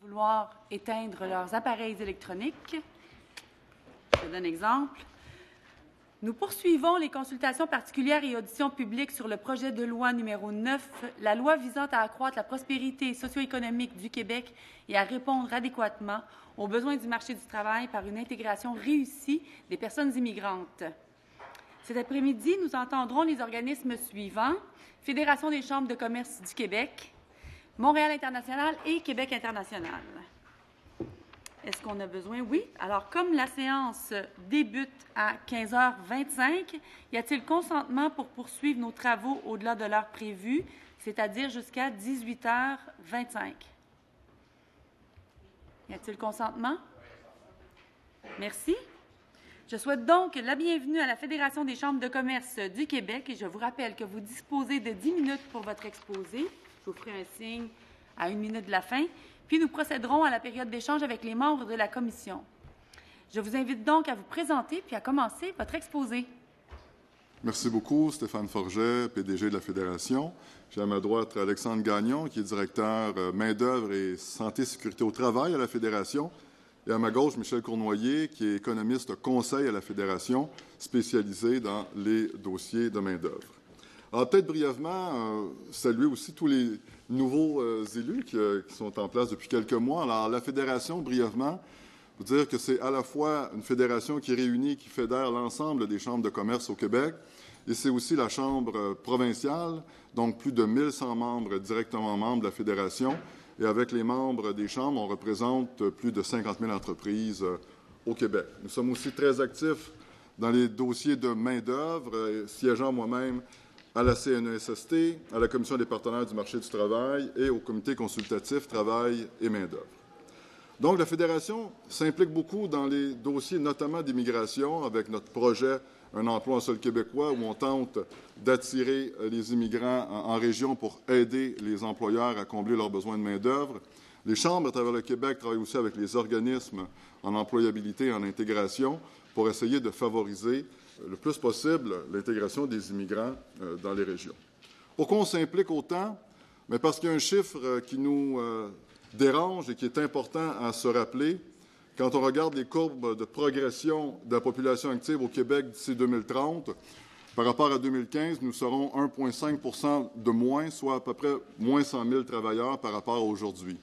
vouloir éteindre leurs appareils électroniques. Je donne exemple. Nous poursuivons les consultations particulières et auditions publiques sur le projet de loi numéro 9, la loi visant à accroître la prospérité socio-économique du Québec et à répondre adéquatement aux besoins du marché du travail par une intégration réussie des personnes immigrantes. Cet après-midi, nous entendrons les organismes suivants: Fédération des chambres de commerce du Québec, Montréal International et Québec International. Est-ce qu'on a besoin? Oui. Alors, comme la séance débute à 15h25, y a-t-il consentement pour poursuivre nos travaux au-delà de l'heure prévue, c'est-à-dire jusqu'à 18h25? Y a-t-il consentement? Merci. Je souhaite donc la bienvenue à la Fédération des chambres de commerce du Québec et je vous rappelle que vous disposez de 10 minutes pour votre exposé. Je vous ferai un signe à 1 minute de la fin. Puis nous procéderons à la période d'échange avec les membres de la commission. Je vous invite donc à vous présenter puis à commencer votre exposé. Merci beaucoup, Stéphane Forget, PDG de la Fédération. J'ai à ma droite Alexandre Gagnon, qui est directeur main-d'œuvre et santé-sécurité au travail à la Fédération. Et à ma gauche, Michel Cournoyer, qui est économiste conseil à la Fédération, spécialisé dans les dossiers de main-d'œuvre. Alors, peut-être brièvement, saluer aussi tous les nouveaux élus qui sont en place depuis quelques mois. Alors, la Fédération, brièvement, vous dire que c'est à la fois une fédération qui réunit, qui fédère l'ensemble des chambres de commerce au Québec, et c'est aussi la chambre provinciale, donc plus de 1100 membres directement membres de la Fédération. Et avec les membres des chambres, on représente plus de 50 000 entreprises au Québec. Nous sommes aussi très actifs dans les dossiers de main-d'œuvre, siégeant moi-même à la CNESST, à la Commission des partenaires du marché du travail et au Comité consultatif travail et main-d'œuvre. Donc, la Fédération s'implique beaucoup dans les dossiers, notamment d'immigration, avec notre projet « Un emploi en sol québécois » où on tente d'attirer les immigrants en région pour aider les employeurs à combler leurs besoins de main-d'œuvre. Les chambres à travers le Québec travaillent aussi avec les organismes en employabilité et en intégration pour essayer de favoriser le plus possible l'intégration des immigrants dans les régions. Pourquoi on s'implique autant? Mais parce qu'il y a un chiffre qui nous dérange et qui est important à se rappeler. Quand on regarde les courbes de progression de la population active au Québec d'ici 2030, par rapport à 2015, nous serons 1,5 % de moins, soit à peu près moins 100 000 travailleurs par rapport à aujourd'hui.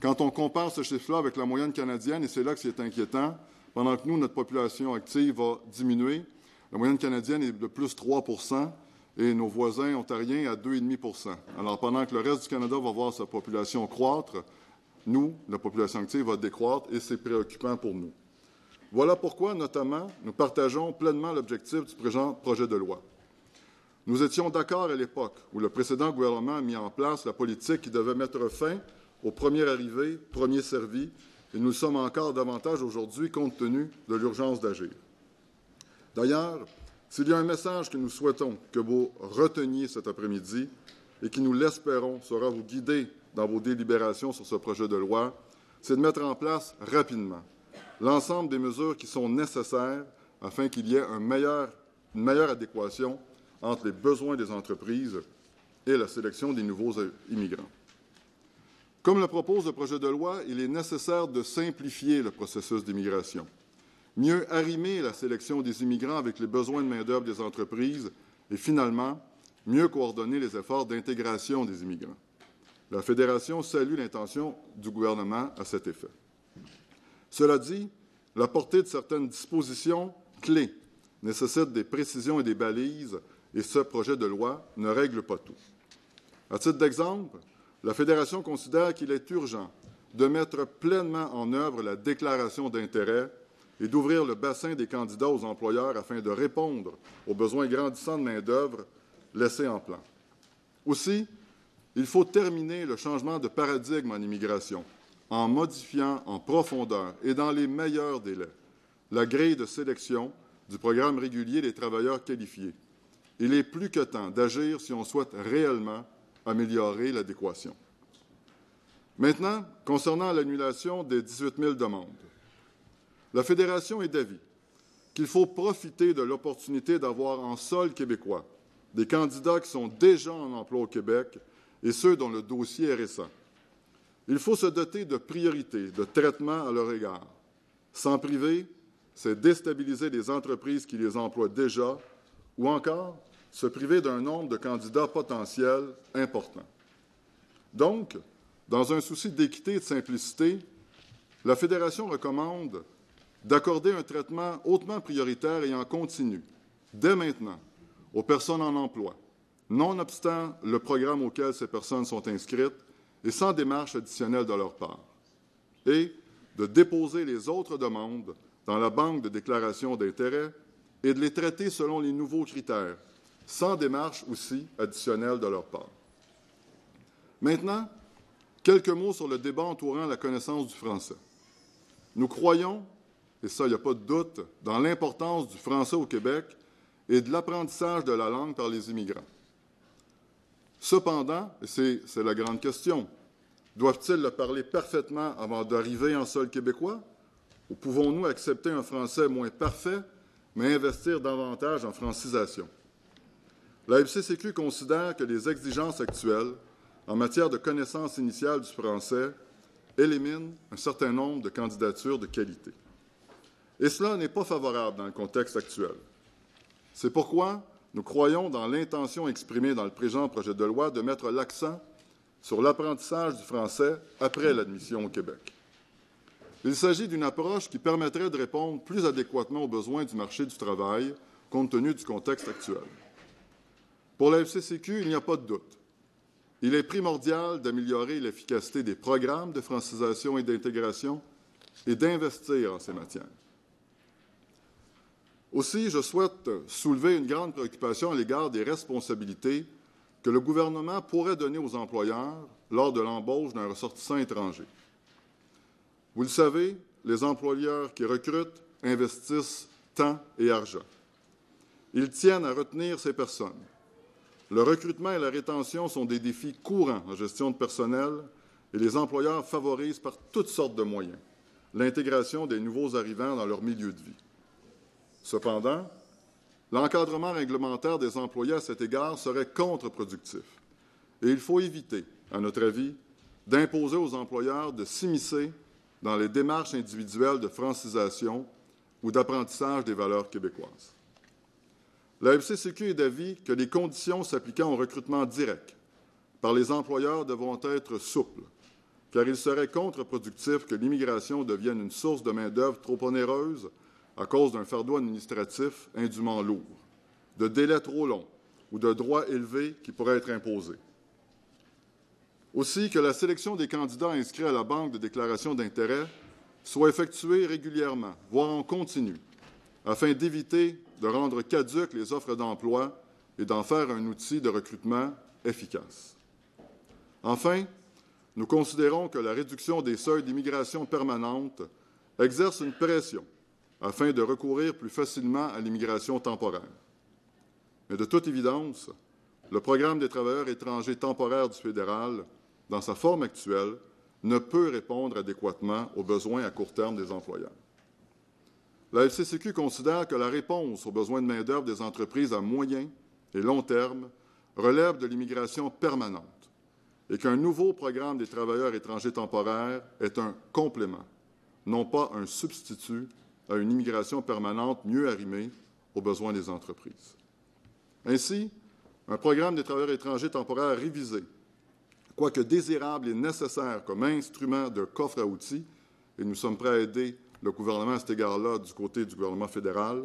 Quand on compare ce chiffre-là avec la moyenne canadienne, et c'est là que c'est inquiétant, pendant que nous, notre population active va diminuer, la moyenne canadienne est de plus 3 % et nos voisins ontariens à 2,5 %. Alors, pendant que le reste du Canada va voir sa population croître, nous, la population active va décroître et c'est préoccupant pour nous. Voilà pourquoi, notamment, nous partageons pleinement l'objectif du présent projet de loi. Nous étions d'accord à l'époque où le précédent gouvernement a mis en place la politique qui devait mettre fin au premier arrivé, premier servi, et nous le sommes encore davantage aujourd'hui compte tenu de l'urgence d'agir. D'ailleurs, s'il y a un message que nous souhaitons que vous reteniez cet après-midi et qui, nous l'espérons, saura vous guider dans vos délibérations sur ce projet de loi, c'est de mettre en place rapidement l'ensemble des mesures qui sont nécessaires afin qu'il y ait une meilleure adéquation entre les besoins des entreprises et la sélection des nouveaux immigrants. Comme le propose le projet de loi, il est nécessaire de simplifier le processus d'immigration, mieux arrimer la sélection des immigrants avec les besoins de main-d'œuvre des entreprises et, finalement, mieux coordonner les efforts d'intégration des immigrants. La Fédération salue l'intention du gouvernement à cet effet. Cela dit, la portée de certaines dispositions clés nécessite des précisions et des balises, et ce projet de loi ne règle pas tout. À titre d'exemple, la Fédération considère qu'il est urgent de mettre pleinement en œuvre la déclaration d'intérêt et d'ouvrir le bassin des candidats aux employeurs afin de répondre aux besoins grandissants de main-d'œuvre laissés en plan. Aussi, il faut terminer le changement de paradigme en immigration en modifiant en profondeur et dans les meilleurs délais la grille de sélection du programme régulier des travailleurs qualifiés. Il est plus que temps d'agir si on souhaite réellement améliorer l'adéquation. Maintenant, concernant l'annulation des 18 000 demandes, la Fédération est d'avis qu'il faut profiter de l'opportunité d'avoir en sol québécois des candidats qui sont déjà en emploi au Québec et ceux dont le dossier est récent. Il faut se doter de priorités, de traitements à leur égard. S'en priver, c'est déstabiliser les entreprises qui les emploient déjà ou encore se priver d'un nombre de candidats potentiels important. Donc, dans un souci d'équité et de simplicité, la Fédération recommande d'accorder un traitement hautement prioritaire et en continu, dès maintenant, aux personnes en emploi, nonobstant le programme auquel ces personnes sont inscrites et sans démarche additionnelle de leur part, et de déposer les autres demandes dans la banque de déclaration d'intérêt et de les traiter selon les nouveaux critères, sans démarche aussi additionnelle de leur part. Maintenant, quelques mots sur le débat entourant la connaissance du français. Nous croyons, et ça, il n'y a pas de doute, dans l'importance du français au Québec et de l'apprentissage de la langue par les immigrants. Cependant, et c'est la grande question, doivent-ils le parler parfaitement avant d'arriver en sol québécois? Ou pouvons-nous accepter un français moins parfait, mais investir davantage en francisation? La FCCQ considère que les exigences actuelles en matière de connaissance initiale du français éliminent un certain nombre de candidatures de qualité. Et cela n'est pas favorable dans le contexte actuel. C'est pourquoi nous croyons dans l'intention exprimée dans le présent projet de loi de mettre l'accent sur l'apprentissage du français après l'admission au Québec. Il s'agit d'une approche qui permettrait de répondre plus adéquatement aux besoins du marché du travail, compte tenu du contexte actuel. Pour la FCCQ, il n'y a pas de doute. Il est primordial d'améliorer l'efficacité des programmes de francisation et d'intégration et d'investir en ces matières. Aussi, je souhaite soulever une grande préoccupation à l'égard des responsabilités que le gouvernement pourrait donner aux employeurs lors de l'embauche d'un ressortissant étranger. Vous le savez, les employeurs qui recrutent investissent temps et argent. Ils tiennent à retenir ces personnes. Le recrutement et la rétention sont des défis courants en gestion de personnel et les employeurs favorisent par toutes sortes de moyens l'intégration des nouveaux arrivants dans leur milieu de vie. Cependant, l'encadrement réglementaire des employés à cet égard serait contre-productif et il faut éviter, à notre avis, d'imposer aux employeurs de s'immiscer dans les démarches individuelles de francisation ou d'apprentissage des valeurs québécoises. La FCCQ est d'avis que les conditions s'appliquant au recrutement direct par les employeurs devront être souples, car il serait contre-productif que l'immigration devienne une source de main-d'œuvre trop onéreuse à cause d'un fardeau administratif indûment lourd, de délais trop longs ou de droits élevés qui pourraient être imposés. Aussi, que la sélection des candidats inscrits à la banque de déclaration d'intérêt soit effectuée régulièrement, voire en continu, afin d'éviter de rendre caduques les offres d'emploi et d'en faire un outil de recrutement efficace. Enfin, nous considérons que la réduction des seuils d'immigration permanente exerce une pression afin de recourir plus facilement à l'immigration temporaire. Mais de toute évidence, le programme des travailleurs étrangers temporaires du fédéral, dans sa forme actuelle, ne peut répondre adéquatement aux besoins à court terme des employeurs. La FCCQ considère que la réponse aux besoins de main-d'œuvre des entreprises à moyen et long terme relève de l'immigration permanente et qu'un nouveau programme des travailleurs étrangers temporaires est un complément, non pas un substitut à une immigration permanente mieux arrimée aux besoins des entreprises. Ainsi, un programme des travailleurs étrangers temporaires révisé, quoique désirable et nécessaire comme instrument de coffre à outils, et nous sommes prêts à aider le gouvernement à cet égard-là du côté du gouvernement fédéral,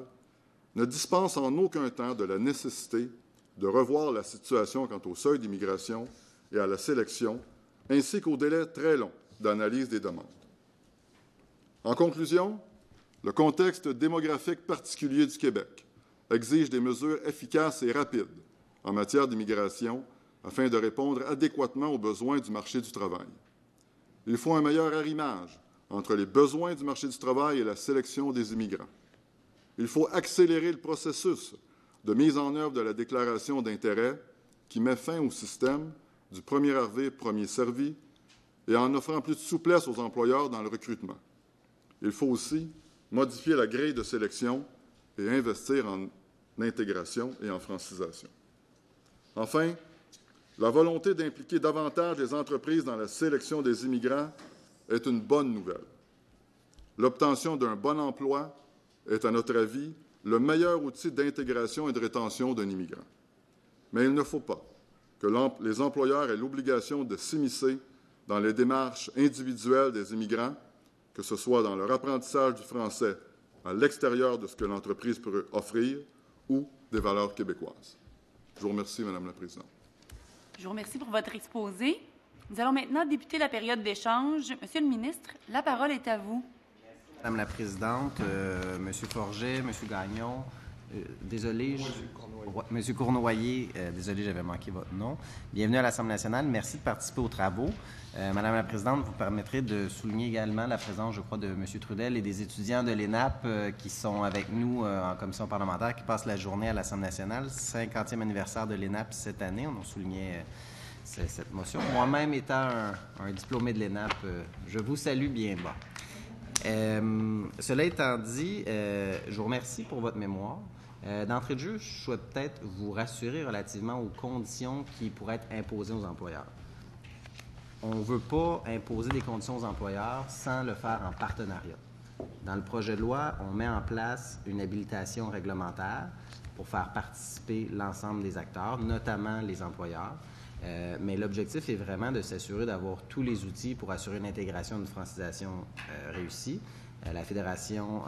ne dispense en aucun temps de la nécessité de revoir la situation quant au seuil d'immigration et à la sélection, ainsi qu'au délai très long d'analyse des demandes. En conclusion, le contexte démographique particulier du Québec exige des mesures efficaces et rapides en matière d'immigration afin de répondre adéquatement aux besoins du marché du travail. Il faut un meilleur arrimage entre les besoins du marché du travail et la sélection des immigrants. Il faut accélérer le processus de mise en œuvre de la déclaration d'intérêt qui met fin au système du premier arrivé, premier servi et en offrant plus de souplesse aux employeurs dans le recrutement. Il faut aussi modifier la grille de sélection et investir en intégration et en francisation. Enfin, La volonté d'impliquer davantage les entreprises dans la sélection des immigrants est une bonne nouvelle. L'obtention d'un bon emploi est, à notre avis, le meilleur outil d'intégration et de rétention d'un immigrant. Mais il ne faut pas que les employeurs aient l'obligation de s'immiscer dans les démarches individuelles des immigrants, que ce soit dans leur apprentissage du français à l'extérieur de ce que l'entreprise peut offrir ou des valeurs québécoises. Je vous remercie, Madame la Présidente. Je vous remercie pour votre exposé. Nous allons maintenant débuter la période d'échange. Monsieur le ministre, la parole est à vous. Madame la Présidente, Monsieur Forget, Monsieur Gagnon, désolé, Monsieur Cournoyer, désolé, j'avais manqué votre nom. Bienvenue à l'Assemblée nationale. Merci de participer aux travaux. Madame la Présidente, vous permettrez de souligner également la présence, je crois, de Monsieur Trudel et des étudiants de l'ENAP qui sont avec nous en commission parlementaire, qui passent la journée à l'Assemblée nationale. 50e anniversaire de l'ENAP cette année. On a souligné cette motion. Moi-même étant un diplômé de l'ENAP, je vous salue bien bas. Cela étant dit, je vous remercie pour votre mémoire. D'entrée de jeu, je souhaite peut-être vous rassurer relativement aux conditions qui pourraient être imposées aux employeurs. On ne veut pas imposer des conditions aux employeurs sans le faire en partenariat. Dans le projet de loi, on met en place une habilitation réglementaire pour faire participer l'ensemble des acteurs, notamment les employeurs. Mais l'objectif est vraiment de s'assurer d'avoir tous les outils pour assurer une intégration et une francisation réussie. La Fédération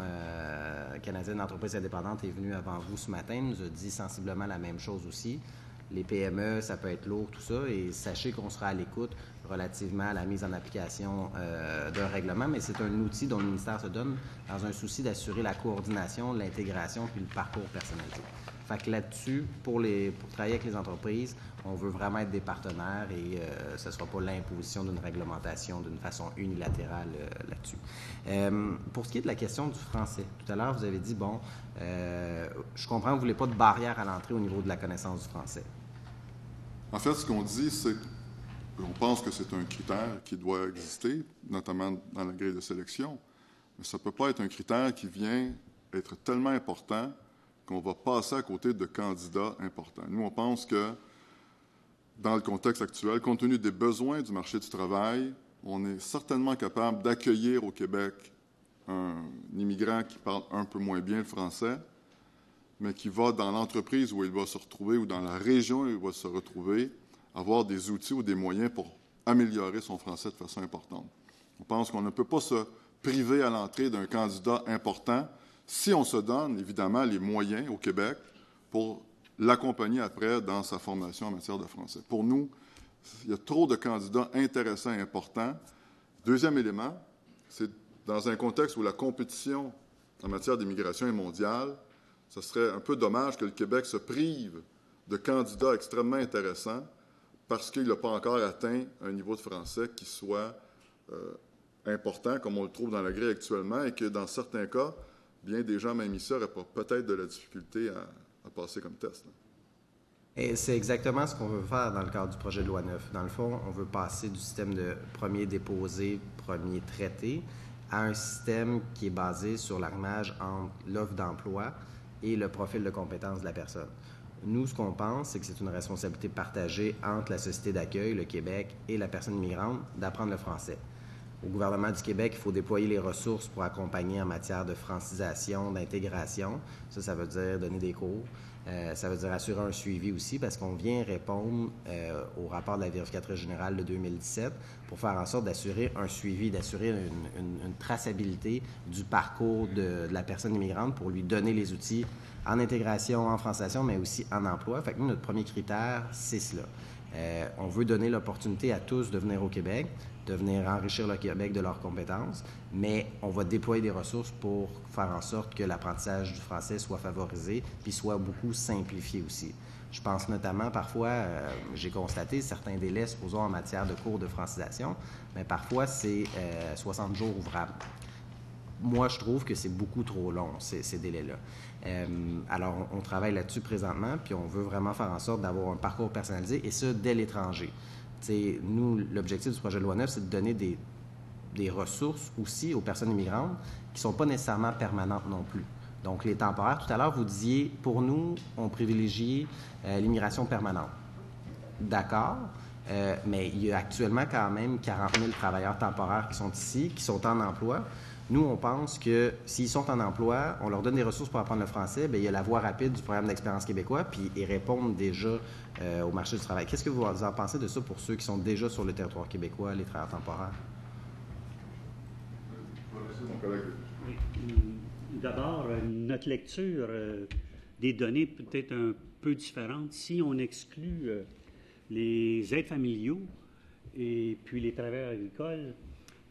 canadienne d'entreprises indépendantes est venue avant vous ce matin, nous a dit sensiblement la même chose aussi. Les PME, ça peut être lourd, tout ça, et sachez qu'on sera à l'écoute relativement à la mise en application d'un règlement, mais c'est un outil dont le ministère se donne dans un souci d'assurer la coordination, l'intégration puis le parcours personnalisé. Fait que là-dessus, pour travailler avec les entreprises, on veut vraiment être des partenaires et ce ne sera pas l'imposition d'une réglementation d'une façon unilatérale là-dessus. Pour ce qui est de la question du français, tout à l'heure, vous avez dit, bon, je comprends que vous ne voulez pas de barrière à l'entrée au niveau de la connaissance du français. En fait, ce qu'on dit, c'est qu'on pense que c'est un critère qui doit exister, notamment dans la grille de sélection, mais ça ne peut pas être un critère qui vient être tellement important qu'on va passer à côté de candidats importants. Nous, on pense que, dans le contexte actuel, compte tenu des besoins du marché du travail, on est certainement capable d'accueillir au Québec un immigrant qui parle un peu moins bien le français, mais qui va, dans l'entreprise où il va se retrouver ou dans la région où il va se retrouver, avoir des outils ou des moyens pour améliorer son français de façon importante. On pense qu'on ne peut pas se priver à l'entrée d'un candidat important si on se donne, évidemment, les moyens au Québec pour l'accompagner après dans sa formation en matière de français. Pour nous, il y a trop de candidats intéressants et importants. Deuxième élément, c'est dans un contexte où la compétition en matière d'immigration est mondiale, ce serait un peu dommage que le Québec se prive de candidats extrêmement intéressants parce qu'il n'a pas encore atteint un niveau de français qui soit important, comme on le trouve dans la grille actuellement, et que dans certains cas, bien des gens même ici auraient peut-être de la difficulté à passer comme test. Et c'est exactement ce qu'on veut faire dans le cadre du projet de loi 9. Dans le fond, on veut passer du système de premier déposé, premier traité, à un système qui est basé sur l'arrimage entre l'offre d'emploi et le profil de compétences de la personne. Nous, ce qu'on pense, c'est que c'est une responsabilité partagée entre la société d'accueil, le Québec, et la personne immigrante d'apprendre le français. Au gouvernement du Québec, il faut déployer les ressources pour accompagner en matière de francisation, d'intégration. Ça veut dire donner des cours. Ça veut dire assurer un suivi aussi, parce qu'on vient répondre au rapport de la vérificatrice générale de 2017 pour faire en sorte d'assurer un suivi, d'assurer une traçabilité du parcours de la personne immigrante pour lui donner les outils en intégration, en francisation, mais aussi en emploi. Fait que nous, notre premier critère, c'est cela. On veut donner l'opportunité à tous de venir au Québec, de venir enrichir le Québec de leurs compétences, mais on va déployer des ressources pour faire en sorte que l'apprentissage du français soit favorisé puis soit beaucoup simplifié aussi. Je pense notamment, parfois, j'ai constaté certains délais, supposons, en matière de cours de francisation, mais parfois, c'est 60 jours ouvrables. Moi, je trouve que c'est beaucoup trop long, ces délais-là. Alors, on travaille là-dessus présentement, puis on veut vraiment faire en sorte d'avoir un parcours personnalisé, et ça, dès l'étranger. T'sais, nous, l'objectif du projet de loi 9, c'est de donner des ressources aussi aux personnes immigrantes qui ne sont pas nécessairement permanentes non plus. Donc, les temporaires, tout à l'heure, vous disiez, pour nous, on privilégie l'immigration permanente. d'accord, mais il y a actuellement quand même 40 000 travailleurs temporaires qui sont ici, qui sont en emploi. Nous, on pense que s'ils sont en emploi, on leur donne des ressources pour apprendre le français, bien, il y a la voie rapide du programme d'expérience québécois, puis ils répondent déjà au marché du travail. Qu'est-ce que vous en pensez de ça pour ceux qui sont déjà sur le territoire québécois, les travailleurs temporaires? Oui. D'abord, notre lecture des données peut être un peu différente. Si on exclut les aides familiaux et puis les travailleurs agricoles,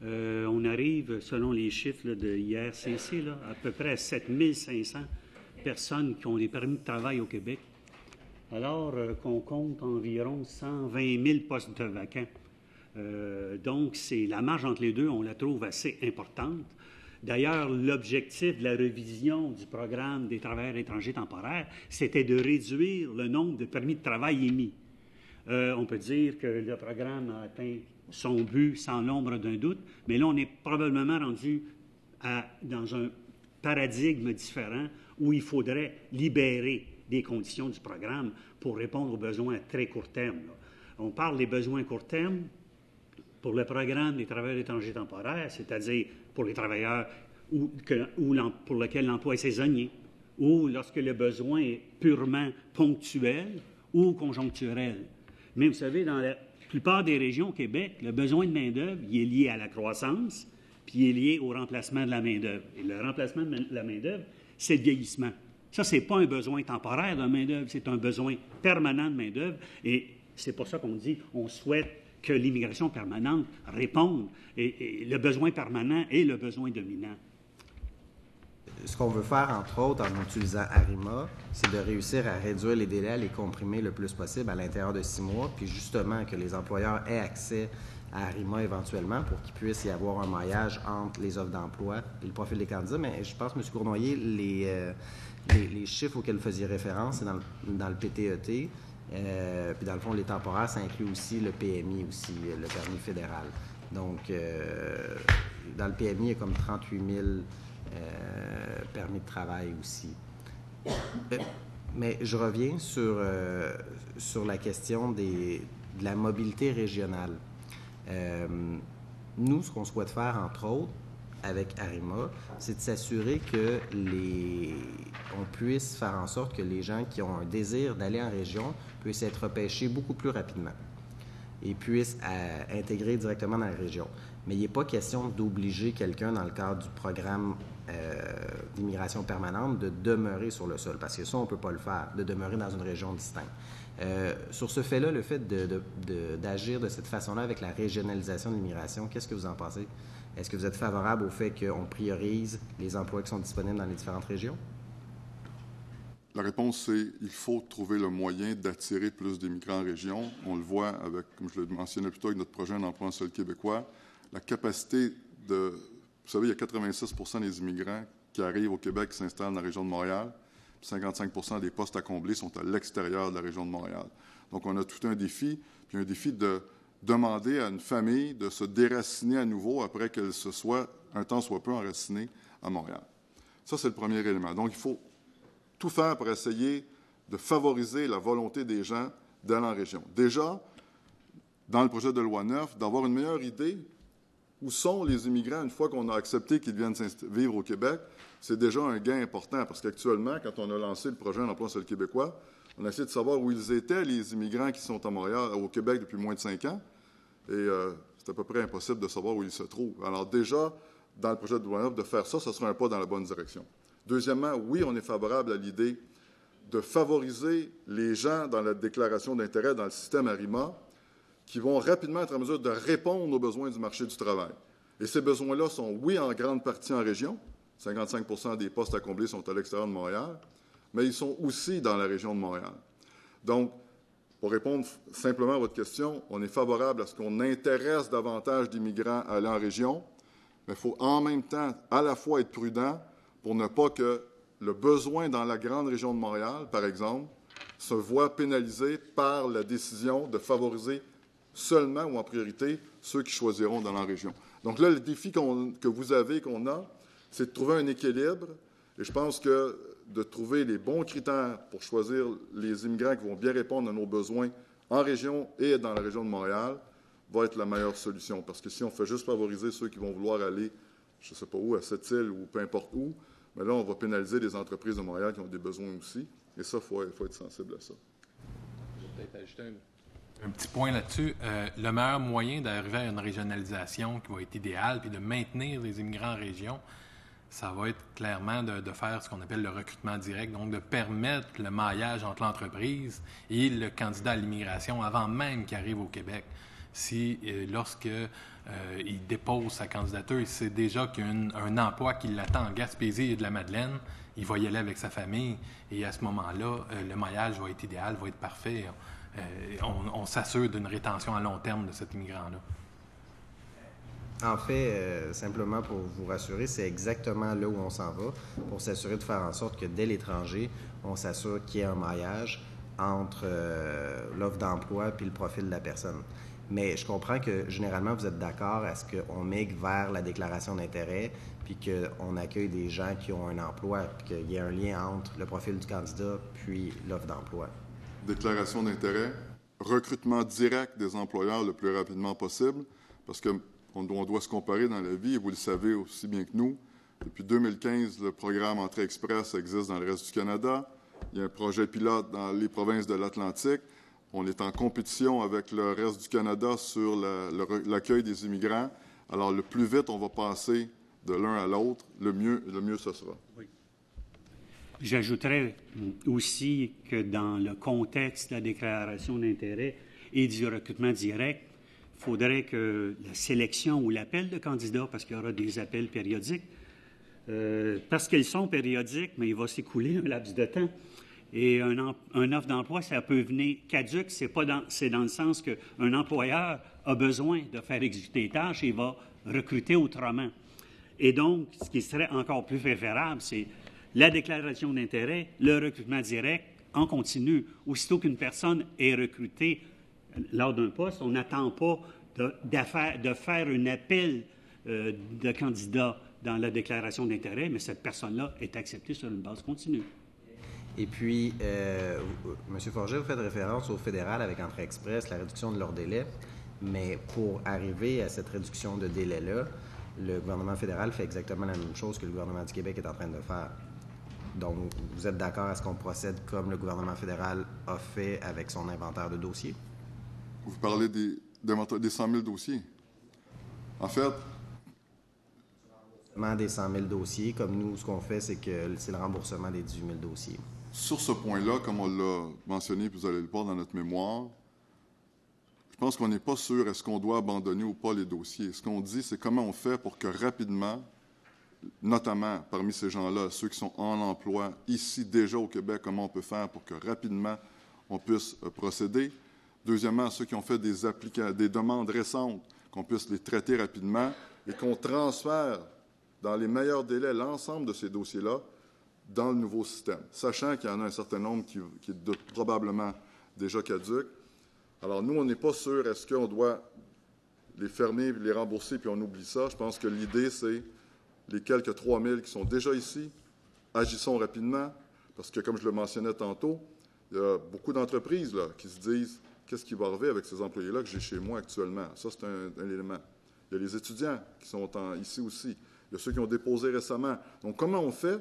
on arrive, selon les chiffres là, de IRCC, là, à peu près à 7 500 personnes qui ont des permis de travail au Québec, alors qu'on compte environ 120 000 postes vacants. Donc, la marge entre les deux, on la trouve assez importante. D'ailleurs, l'objectif de la révision du programme des travailleurs étrangers temporaires, c'était de réduire le nombre de permis de travail émis. On peut dire que le programme a atteint son but sans l'ombre d'un doute, mais là, on est probablement rendu dans un paradigme différent où il faudrait libérer des conditions du programme pour répondre aux besoins à très court terme. Là. On parle des besoins à court terme pour le programme des travailleurs étrangers temporaires, c'est-à-dire pour les travailleurs pour lesquels l'emploi est saisonnier, ou lorsque le besoin est purement ponctuel ou conjoncturel. Mais vous savez, dans la plupart des régions au Québec, le besoin de main-d'œuvre il est lié à la croissance, puis il est lié au remplacement de la main-d'œuvre. Et le remplacement de la main-d'œuvre, c'est le vieillissement. Ça, ce n'est pas un besoin temporaire de main-d'œuvre, c'est un besoin permanent de main-d'œuvre. Et c'est pour ça qu'on dit on souhaite que l'immigration permanente réponde. Et le besoin permanent est le besoin dominant. Ce qu'on veut faire, entre autres, en utilisant ARIMA, c'est de réussir à réduire les délais, à les comprimer le plus possible à l'intérieur de 6 mois, puis justement que les employeurs aient accès à ARIMA éventuellement pour qu'il puisse y avoir un maillage entre les offres d'emploi et le profil des candidats. Mais je pense, M. Cournoyer, les chiffres auxquels vous faisiez référence, c'est dans le PTET. Puis dans le fond, les temporaires, ça inclut aussi le PMI, aussi, le permis fédéral. Donc, dans le PMI, il y a comme 38 000 permis de travail aussi. Mais je reviens sur la question de la mobilité régionale. Nous, ce qu'on souhaite faire, entre autres, avec ARIMA, c'est de s'assurer que on puisse faire en sorte que les gens qui ont un désir d'aller en région puissent être repêchés beaucoup plus rapidement et puissent intégrer directement dans la région. Mais il n'est pas question d'obliger quelqu'un dans le cadre du programme d'immigration permanente de demeurer sur le sol, parce que ça, on ne peut pas le faire, de demeurer dans une région distincte. Sur ce fait-là, le fait d'agir de cette façon-là avec la régionalisation de l'immigration, qu'est-ce que vous en pensez? Est-ce que vous êtes favorable au fait qu'on priorise les emplois qui sont disponibles dans les différentes régions? La réponse, c'est qu'il faut trouver le moyen d'attirer plus d'immigrants en région. On le voit avec, comme je le mentionnais plus tôt, avec notre projet d'emploi en sol québécois. La capacité de... Vous savez, il y a 86 % des immigrants qui arrivent au Québec qui s'installent dans la région de Montréal. 55 % des postes à combler sont à l'extérieur de la région de Montréal. Donc, on a tout un défi, puis un défi de demander à une famille de se déraciner à nouveau après qu'elle se soit, un temps soit peu, enracinée à Montréal. Ça, c'est le premier élément. Donc, il faut tout faire pour essayer de favoriser la volonté des gens d'aller en région. Déjà, dans le projet de loi 9, d'avoir une meilleure idée où sont les immigrants une fois qu'on a accepté qu'ils viennent vivre au Québec, c'est déjà un gain important parce qu'actuellement, quand on a lancé le projet d'emploi sur le Québécois, on a essayé de savoir où ils étaient, les immigrants qui sont à Montréal, au Québec depuis moins de 5 ans, et c'est à peu près impossible de savoir où ils se trouvent. Alors déjà, dans le projet de loi 9, de faire ça, ce sera un pas dans la bonne direction. Deuxièmement, oui, on est favorable à l'idée de favoriser les gens dans la déclaration d'intérêt dans le système ARIMA qui vont rapidement être en mesure de répondre aux besoins du marché du travail. Et ces besoins-là sont, oui, en grande partie en région. 55 % des postes à combler sont à l'extérieur de Montréal, mais ils sont aussi dans la région de Montréal. Donc, pour répondre simplement à votre question, on est favorable à ce qu'on intéresse davantage d'immigrants à aller en région, mais il faut en même temps à la fois être prudent pour ne pas que le besoin dans la grande région de Montréal, par exemple, se voit pénalisé par la décision de favoriser seulement ou en priorité ceux qui choisiront dans la région. Donc là, le défi que vous avez, qu'on a, c'est de trouver un équilibre. Et je pense que de trouver les bons critères pour choisir les immigrants qui vont bien répondre à nos besoins en région et dans la région de Montréal va être la meilleure solution. Parce que si on fait juste favoriser ceux qui vont vouloir aller, je ne sais pas où, à Sept-Îles ou peu importe où, mais là, on va pénaliser les entreprises de Montréal qui ont des besoins aussi. Et ça, il faut être sensible à ça. Je vais peut-être ajouter un petit point là-dessus. Le meilleur moyen d'arriver à une régionalisation qui va être idéale puis de maintenir les immigrants en région, ça va être clairement de faire ce qu'on appelle le recrutement direct, donc de permettre le maillage entre l'entreprise et le candidat à l'immigration avant même qu'il arrive au Québec. Si, lorsque il dépose sa candidature, il sait déjà qu'il y a un emploi qui l'attend en Gaspésie et de la Madeleine, il va y aller avec sa famille et à ce moment-là, le maillage va être idéal, va être parfait. On s'assure d'une rétention à long terme de cet immigrant-là. En fait, simplement pour vous rassurer, c'est exactement là où on s'en va, pour s'assurer de faire en sorte que dès l'étranger, on s'assure qu'il y ait un maillage entre l'offre d'emploi puis le profil de la personne. Mais je comprends que généralement, vous êtes d'accord à ce qu'on migre vers la déclaration d'intérêt puis qu'on accueille des gens qui ont un emploi puis qu'il y ait un lien entre le profil du candidat puis l'offre d'emploi. Déclaration d'intérêt, recrutement direct des employeurs le plus rapidement possible, parce qu'on doit se comparer dans la vie, et vous le savez aussi bien que nous. Depuis 2015, le programme Entrée Express existe dans le reste du Canada. Il y a un projet pilote dans les provinces de l'Atlantique. On est en compétition avec le reste du Canada sur l'accueil des immigrants. Alors, le plus vite on va passer de l'un à l'autre, le mieux ce sera. Oui. J'ajouterais aussi que dans le contexte de la déclaration d'intérêt et du recrutement direct, il faudrait que la sélection ou l'appel de candidats, parce qu'il y aura des appels périodiques, parce qu'ils sont périodiques, mais il va s'écouler un laps de temps. Et un offre d'emploi, ça peut venir caduque. C'est dans le sens qu'un employeur a besoin de faire exécuter les tâches et il va recruter autrement. Et donc, ce qui serait encore plus préférable, c'est la déclaration d'intérêt, le recrutement direct en continu. Aussitôt qu'une personne est recrutée lors d'un poste, on n'attend pas de faire un appel de candidat dans la déclaration d'intérêt, mais cette personne-là est acceptée sur une base continue. Et puis, M. Forget, vous faites référence au fédéral avec Entrée Express, la réduction de leur délai, mais pour arriver à cette réduction de délai-là, le gouvernement fédéral fait exactement la même chose que le gouvernement du Québec est en train de faire. Donc, vous êtes d'accord à ce qu'on procède comme le gouvernement fédéral a fait avec son inventaire de dossiers? Vous parlez des 100 000 dossiers. En fait... Des 100 000 dossiers, comme nous, ce qu'on fait, c'est le remboursement des 18 000 dossiers. Sur ce point-là, comme on l'a mentionné, puis vous allez le voir dans notre mémoire, je pense qu'on n'est pas sûr est-ce qu'on doit abandonner ou pas les dossiers. Ce qu'on dit, c'est comment on fait pour que rapidement, notamment parmi ces gens-là, ceux qui sont en emploi ici déjà au Québec, comment on peut faire pour que rapidement on puisse procéder. Deuxièmement, ceux qui ont fait des demandes récentes, qu'on puisse les traiter rapidement et qu'on transfère dans les meilleurs délais l'ensemble de ces dossiers-là dans le nouveau système, sachant qu'il y en a un certain nombre qui est probablement déjà caduques. Alors, nous, on n'est pas sûr, est-ce qu'on doit les fermer, les rembourser, puis on oublie ça. Je pense que l'idée, c'est les quelques 3 000 qui sont déjà ici, agissons rapidement, parce que, comme je le mentionnais tantôt, il y a beaucoup d'entreprises là, qui se disent « Qu'est-ce qui va arriver avec ces employés-là que j'ai chez moi actuellement? » Ça, c'est un élément. Il y a les étudiants qui sont ici aussi. Il y a ceux qui ont déposé récemment. Donc, comment on fait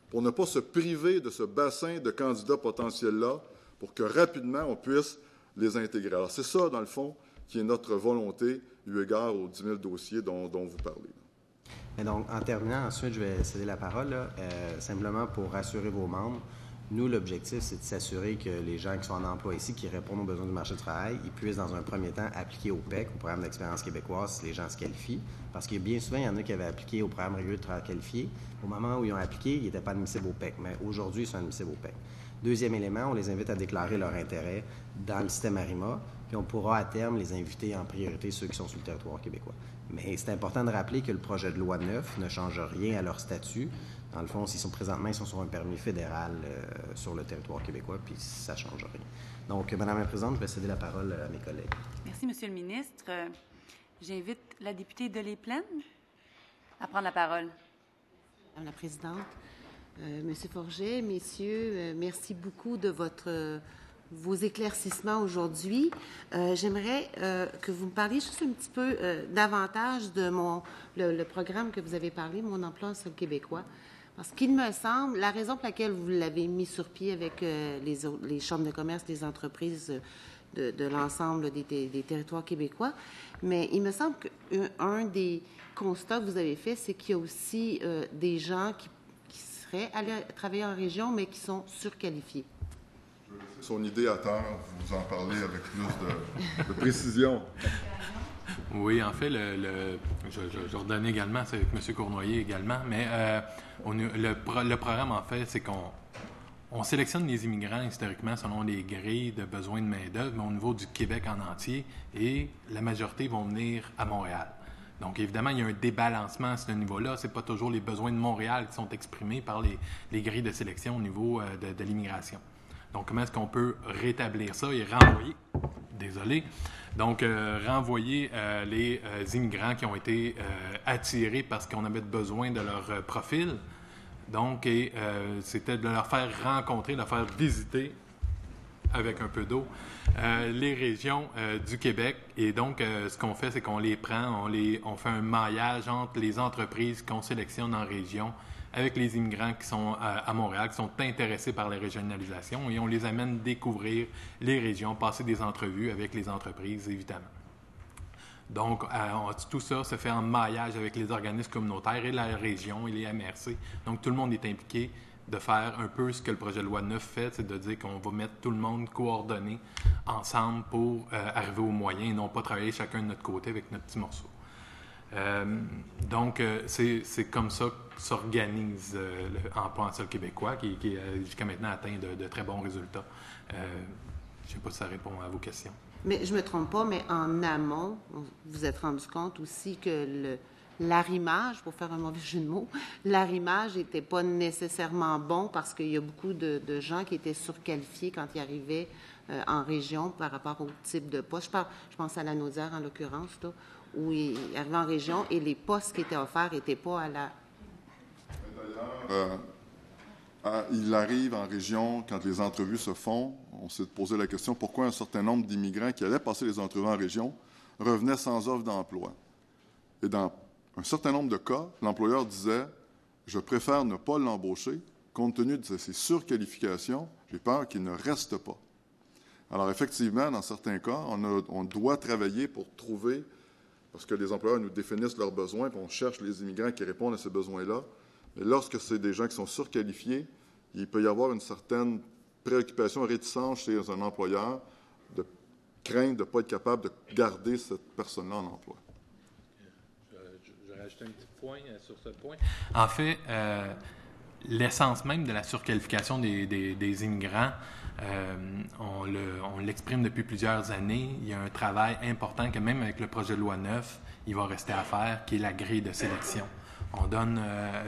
pour ne pas se priver de ce bassin de candidats potentiels-là pour que rapidement on puisse les intégrer? Alors, c'est ça, dans le fond, qui est notre volonté, eu égard aux 10 000 dossiers dont vous parlez. Et donc, en terminant, ensuite, je vais céder la parole, simplement pour rassurer vos membres. Nous, l'objectif, c'est de s'assurer que les gens qui sont en emploi ici, qui répondent aux besoins du marché du travail, ils puissent, dans un premier temps, appliquer au PEC, au programme d'expérience québécoise, si les gens se qualifient. Parce que bien souvent, il y en a qui avaient appliqué au programme régulier de travail qualifié. Au moment où ils ont appliqué, ils n'étaient pas admissibles au PEC, mais aujourd'hui, ils sont admissibles au PEC. Deuxième élément, on les invite à déclarer leur intérêt dans le système ARIMA, puis on pourra à terme les inviter en priorité ceux qui sont sur le territoire québécois. Mais c'est important de rappeler que le projet de loi 9 ne change rien à leur statut. Dans le fond, ils sont sur un permis fédéral sur le territoire québécois, puis ça ne change rien. Donc, Madame la Présidente, je vais céder la parole à mes collègues. Merci, Monsieur le ministre. J'invite la députée Delay-Plaine à prendre la parole. Madame la Présidente, Monsieur Forget, messieurs, merci beaucoup de votre vos éclaircissements aujourd'hui. J'aimerais que vous me parliez juste un petit peu davantage de le programme que vous avez parlé, Mon emploi sur le québécois. Parce qu'il me semble, la raison pour laquelle vous l'avez mis sur pied avec les chambres de commerce, les entreprises de l'ensemble des territoires québécois, mais il me semble qu'un des constats que vous avez fait, c'est qu'il y a aussi des gens qui seraient allés travailler en région, mais qui sont surqualifiés. Je vais laisser son idéateur vous en parler avec plus de précision. Oui, en fait, je redonne également, c'est avec M. Cournoyer également, mais le programme, en fait, c'est qu'on sélectionne les immigrants historiquement selon les grilles de besoins de main-d'œuvre, mais au niveau du Québec en entier, et la majorité vont venir à Montréal. Donc, évidemment, il y a un débalancement à ce niveau-là. Ce n'est pas toujours les besoins de Montréal qui sont exprimés par les grilles de sélection au niveau de l'immigration. Donc, comment est-ce qu'on peut rétablir ça et renvoyer... Désolé. Donc, renvoyer les immigrants qui ont été attirés parce qu'on avait besoin de leur profil. Donc, c'était de leur faire rencontrer, de leur faire visiter, avec un peu d'eau, les régions du Québec. Et donc, ce qu'on fait, c'est qu'on les prend, on fait un maillage entre les entreprises qu'on sélectionne en région avec les immigrants qui sont à Montréal, qui sont intéressés par la régionalisation, et on les amène découvrir les régions, passer des entrevues avec les entreprises, évidemment. Donc, tout ça se fait en maillage avec les organismes communautaires et la région et les MRC. Donc, tout le monde est impliqué de faire un peu ce que le projet de loi 9 fait, c'est de dire qu'on va mettre tout le monde coordonné ensemble pour arriver aux moyens et non pas travailler chacun de notre côté avec notre petit morceau. Donc, c'est comme ça que s'organise l'emploi en sol québécois qui jusqu'à maintenant atteint de très bons résultats. Je ne sais pas si ça répond à vos questions. Mais je ne me trompe pas, mais en amont, vous vous êtes rendu compte aussi que l'arrimage, pour faire un mauvais jeu de mots, l'arrimage n'était pas nécessairement bon parce qu'il y a beaucoup de gens qui étaient surqualifiés quand ils arrivaient en région par rapport au type de poste. Je pense à la Naudière, en l'occurrence, là, où ils arrivaient en région et les postes qui étaient offerts n'étaient pas à la... D'ailleurs, il arrive en région, quand les entrevues se font, on s'est posé la question pourquoi un certain nombre d'immigrants qui allaient passer les entrevues en région revenaient sans offre d'emploi. Et dans un certain nombre de cas, l'employeur disait « Je préfère ne pas l'embaucher, compte tenu de ses surqualifications, j'ai peur qu'il ne reste pas. » Alors effectivement, dans certains cas, on doit travailler pour trouver, parce que les employeurs nous définissent leurs besoins, puis on cherche les immigrants qui répondent à ces besoins-là. Mais lorsque c'est des gens qui sont surqualifiés, il peut y avoir une certaine préoccupation, réticence chez un employeur de crainte de ne pas être capable de garder cette personne-là en emploi. Je vais rajouter un petit point sur ce point. En fait, l'essence même de la surqualification des immigrants, on l'exprime depuis plusieurs années. Il y a un travail important que même avec le projet de loi 9, il va rester à faire, qui est la grille de sélection. On donne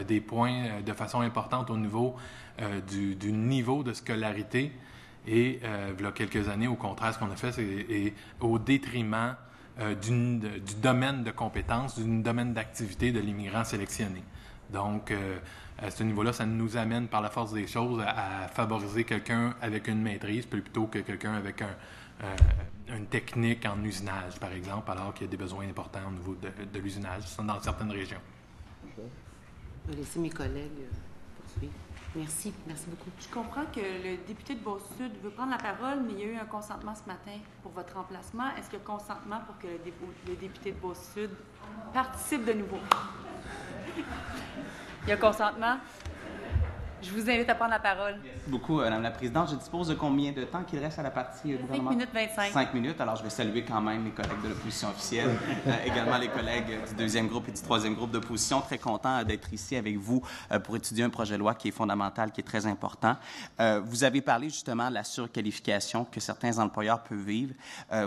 des points de façon importante au niveau du niveau de scolarité. Et il y a quelques années, au contraire, ce qu'on a fait, c'est au détriment du domaine de compétences, du domaine d'activité de l'immigrant sélectionné. Donc, à ce niveau-là, ça nous amène par la force des choses à favoriser quelqu'un avec une maîtrise plutôt que quelqu'un avec une technique en usinage, par exemple, alors qu'il y a des besoins importants au niveau de l'usinage dans certaines régions. Je vais laisser mes collègues poursuivre. Merci. Merci beaucoup. Je comprends que le député de Beauce-Sud veut prendre la parole, mais il y a eu un consentement ce matin pour votre remplacement. Est-ce qu'il y a consentement pour que le député de Beauce-Sud participe de nouveau? Il y a consentement? Je vous invite à prendre la parole. Merci beaucoup, Madame la Présidente. Je dispose de combien de temps qu'il reste à la partie gouvernement? 5 minutes 25. 5 minutes. Alors, je vais saluer quand même les collègues de l'opposition officielle, également les collègues du deuxième groupe et du troisième groupe d'opposition. Très content d'être ici avec vous pour étudier un projet de loi qui est fondamental, qui est très important. Vous avez parlé justement de la surqualification que certains employeurs peuvent vivre.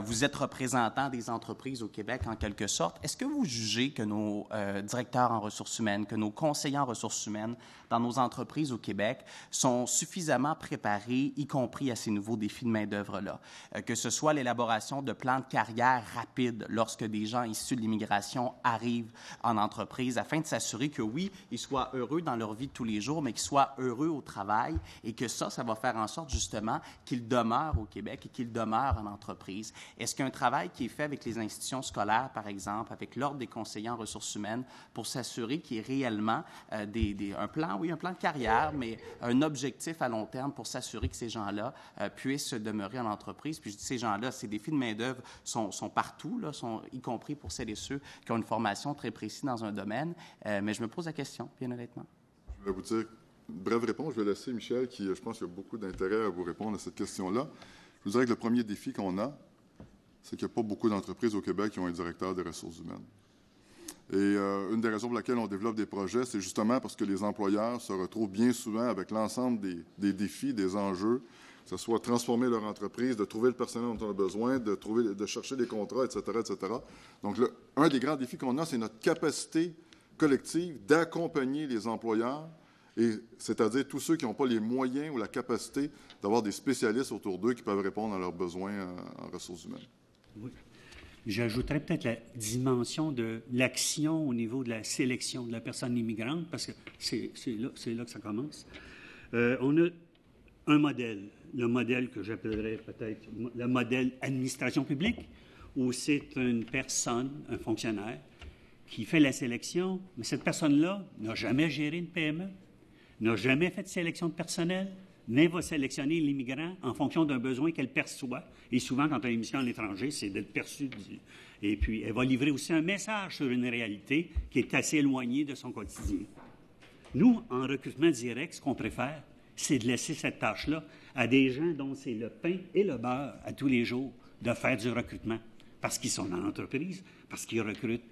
Vous êtes représentant des entreprises au Québec, en quelque sorte. Est-ce que vous jugez que nos directeurs en ressources humaines, que nos conseillers en ressources humaines dans nos entreprises au Québec sont suffisamment préparés, y compris à ces nouveaux défis de main-d'œuvre-là. Que ce soit l'élaboration de plans de carrière rapides lorsque des gens issus de l'immigration arrivent en entreprise, afin de s'assurer que, oui, ils soient heureux dans leur vie de tous les jours, mais qu'ils soient heureux au travail et que ça va faire en sorte, justement, qu'ils demeurent au Québec et qu'ils demeurent en entreprise. Est-ce qu'il y a un travail qui est fait avec les institutions scolaires, par exemple, avec l'Ordre des conseillers en ressources humaines, pour s'assurer qu'il y ait réellement un plan de carrière, mais un objectif à long terme pour s'assurer que ces gens-là puissent demeurer en entreprise? Puis je dis ces gens-là, ces défis de main-d'œuvre sont partout, là, y compris pour celles et ceux qui ont une formation très précise dans un domaine. Mais je me pose la question, bien honnêtement. Je vais vous dire une brève réponse. Je vais laisser Michel, qui, je pense, a beaucoup d'intérêt à vous répondre à cette question-là. Je vous dirais que le premier défi qu'on a, c'est qu'il n'y a pas beaucoup d'entreprises au Québec qui ont un directeur des ressources humaines. Et une des raisons pour laquelle on développe des projets, c'est justement parce que les employeurs se retrouvent bien souvent avec l'ensemble des défis, des enjeux, que ce soit transformer leur entreprise, de trouver le personnel dont on a besoin, de chercher des contrats, etc., etc. Donc, un des grands défis qu'on a, c'est notre capacité collective d'accompagner les employeurs, et c'est-à-dire tous ceux qui n'ont pas les moyens ou la capacité d'avoir des spécialistes autour d'eux qui peuvent répondre à leurs besoins en ressources humaines. Oui. J'ajouterais peut-être la dimension de l'action au niveau de la sélection de la personne immigrante, parce que c'est là que ça commence. On a un modèle, le modèle que j'appellerais peut-être le modèle administration publique, où c'est une personne, un fonctionnaire, qui fait la sélection, mais cette personne-là n'a jamais géré une PME, n'a jamais fait de sélection de personnel, mais va sélectionner l'immigrant en fonction d'un besoin qu'elle perçoit. Et souvent, quand on a une mission à l'étranger, c'est d'être perçu. Et puis, elle va livrer aussi un message sur une réalité qui est assez éloignée de son quotidien. Nous, en recrutement direct, ce qu'on préfère, c'est de laisser cette tâche-là à des gens dont c'est le pain et le beurre à tous les jours de faire du recrutement. Parce qu'ils sont dans l'entreprise, parce qu'ils recrutent